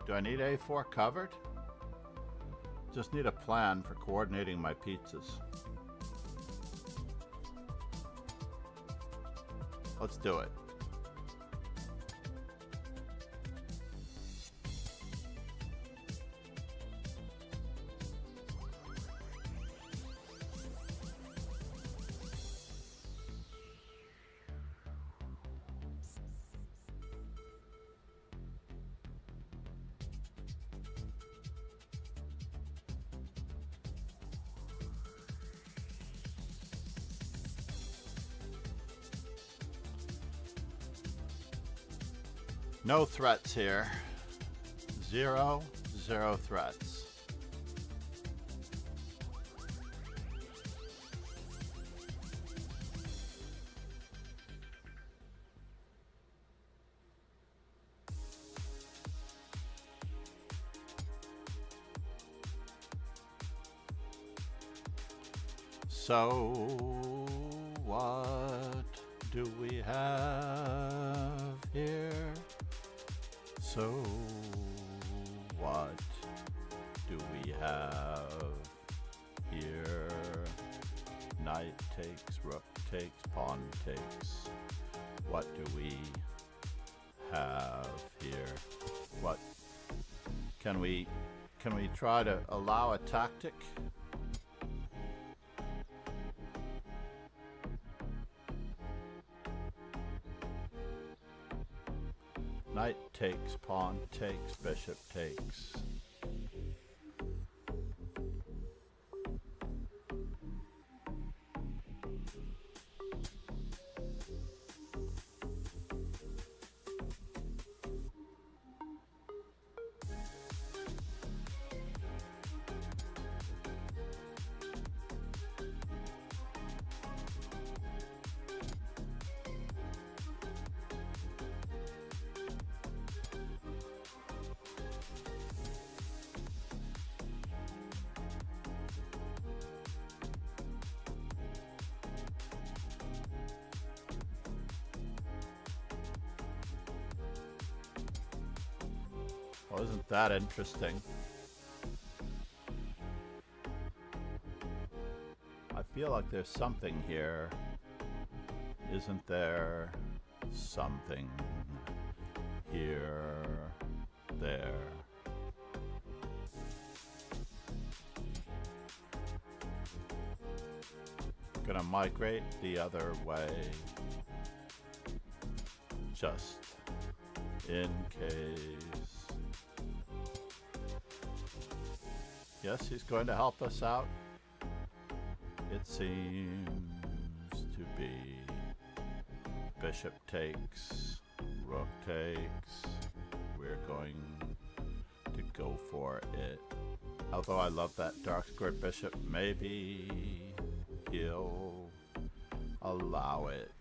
Do I need a4 covered? Just need a plan for coordinating my pizzas. Let's do it. No threats here. Zero threats. So, what do we have here? So, what do we have here? Knight takes, rook takes, pawn takes. What do we have here? What can we try to allow a tactic? Knight takes, pawn takes, bishop takes. Well, isn't that interesting? I feel like there's something here. Isn't there something here, there? Gonna migrate the other way. Just in case. Yes, he's going to help us out. It seems to be. Bishop takes, rook takes. We're going to go for it. Although I love that dark squared bishop, maybe he'll allow it.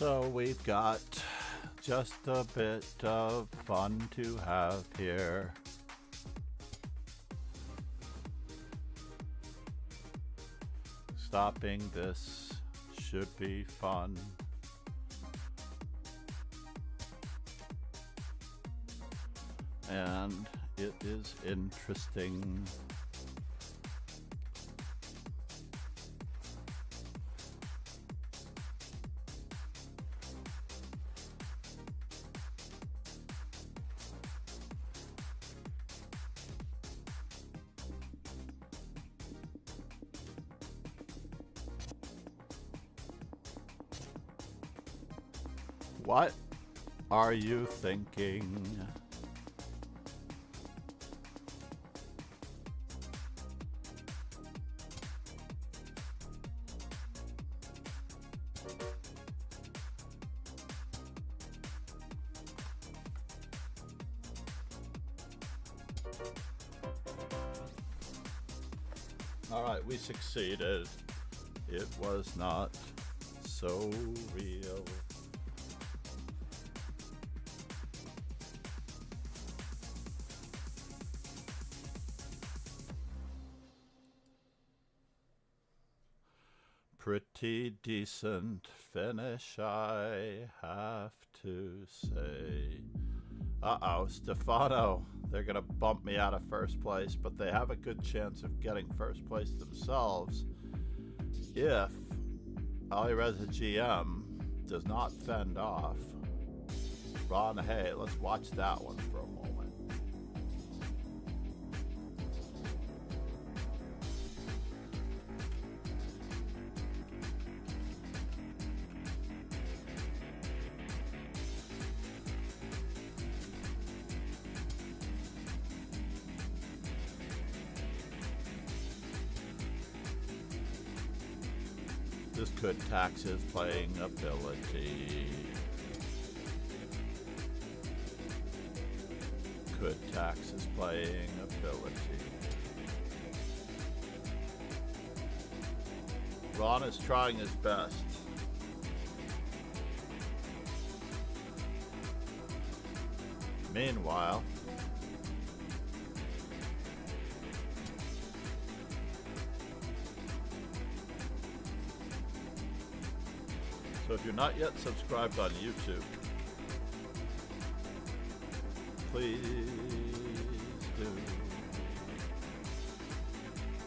So we've got just a bit of fun to have here. Stopping this should be fun. And it is interesting. What are you thinking? All right, we succeeded. It was not so real. Pretty decent finish, I have to say. Uh-oh, Stefano. They're going to bump me out of first place, but they have a good chance of getting first place themselves if Alireza GM does not fend off Ron Hay. Let's watch that one for a moment. This could tax his playing ability. Could tax his playing ability. Ron is trying his best. Meanwhile, so if you're not yet subscribed on YouTube, please do.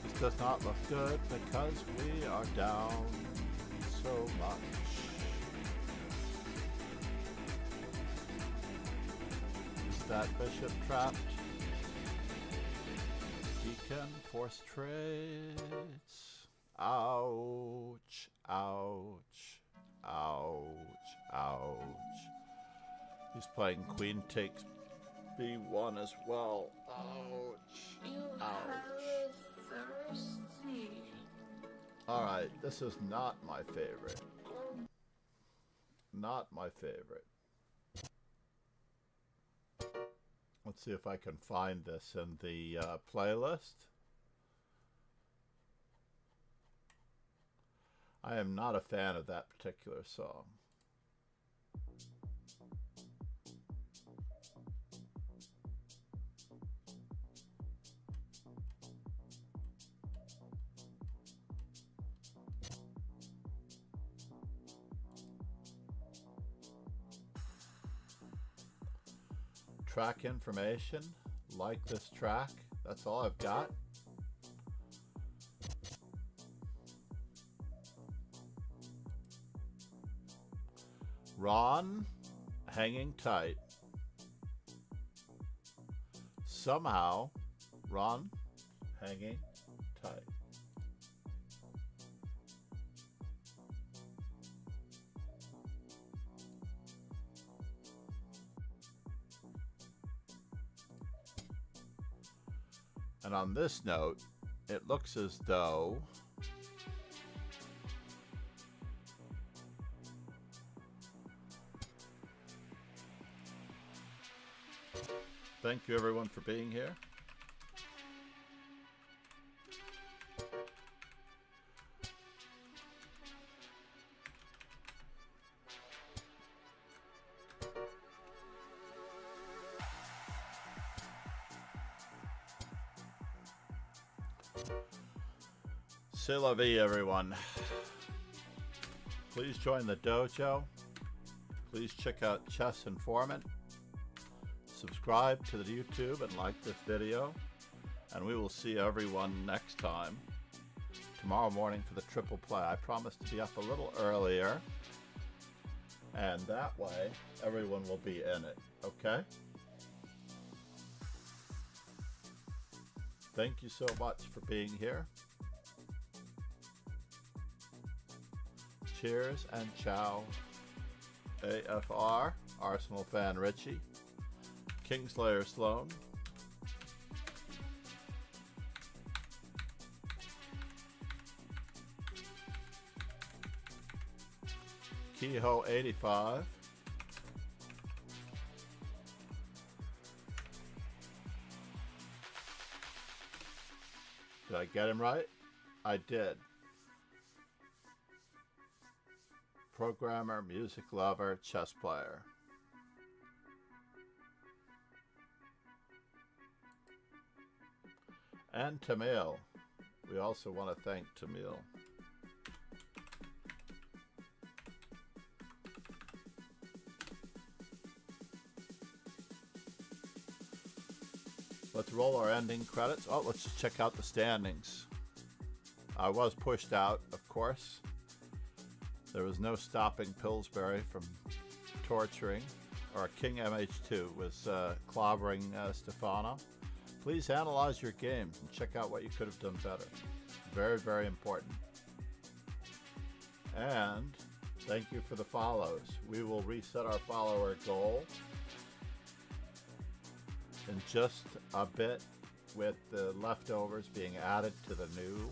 This does not look good because we are down so much. Is that bishop trapped? He can force trades. Ouch, ouch. Ouch, ouch. He's playing queen takes b1 as well. Ouch, ouch. Alright, this is not my favorite. Not my favorite. Let's see if I can find this in the playlist. I am not a fan of that particular song. Track information, like this track. That's all I've got. Ron hanging tight. Somehow, Ron hanging tight. And on this note, it looks as though thank you everyone for being here. C'est la vie, everyone. Please join the dojo. Please check out Chess Informant. Subscribe to the YouTube and like this video. And we will see everyone next time. Tomorrow morning for the triple play. I promise to be up a little earlier. And that way, everyone will be in it. Okay? Thank you so much for being here. Cheers and ciao. AFR, Arsenal fan Richie, Kingslayer Sloan, Kehoe 85, did I get him right? I did. Programmer, music lover, chess player. And Tamil. We also want to thank Tamil. Let's roll our ending credits. Oh, let's check out the standings. I was pushed out, of course. There was no stopping Pillsbury from torturing, or King MH2 was clobbering Stefano. Please analyze your games and check out what you could have done better. Very, very important. And thank you for the follows. We will reset our follower goal in just a bit with the leftovers being added to the new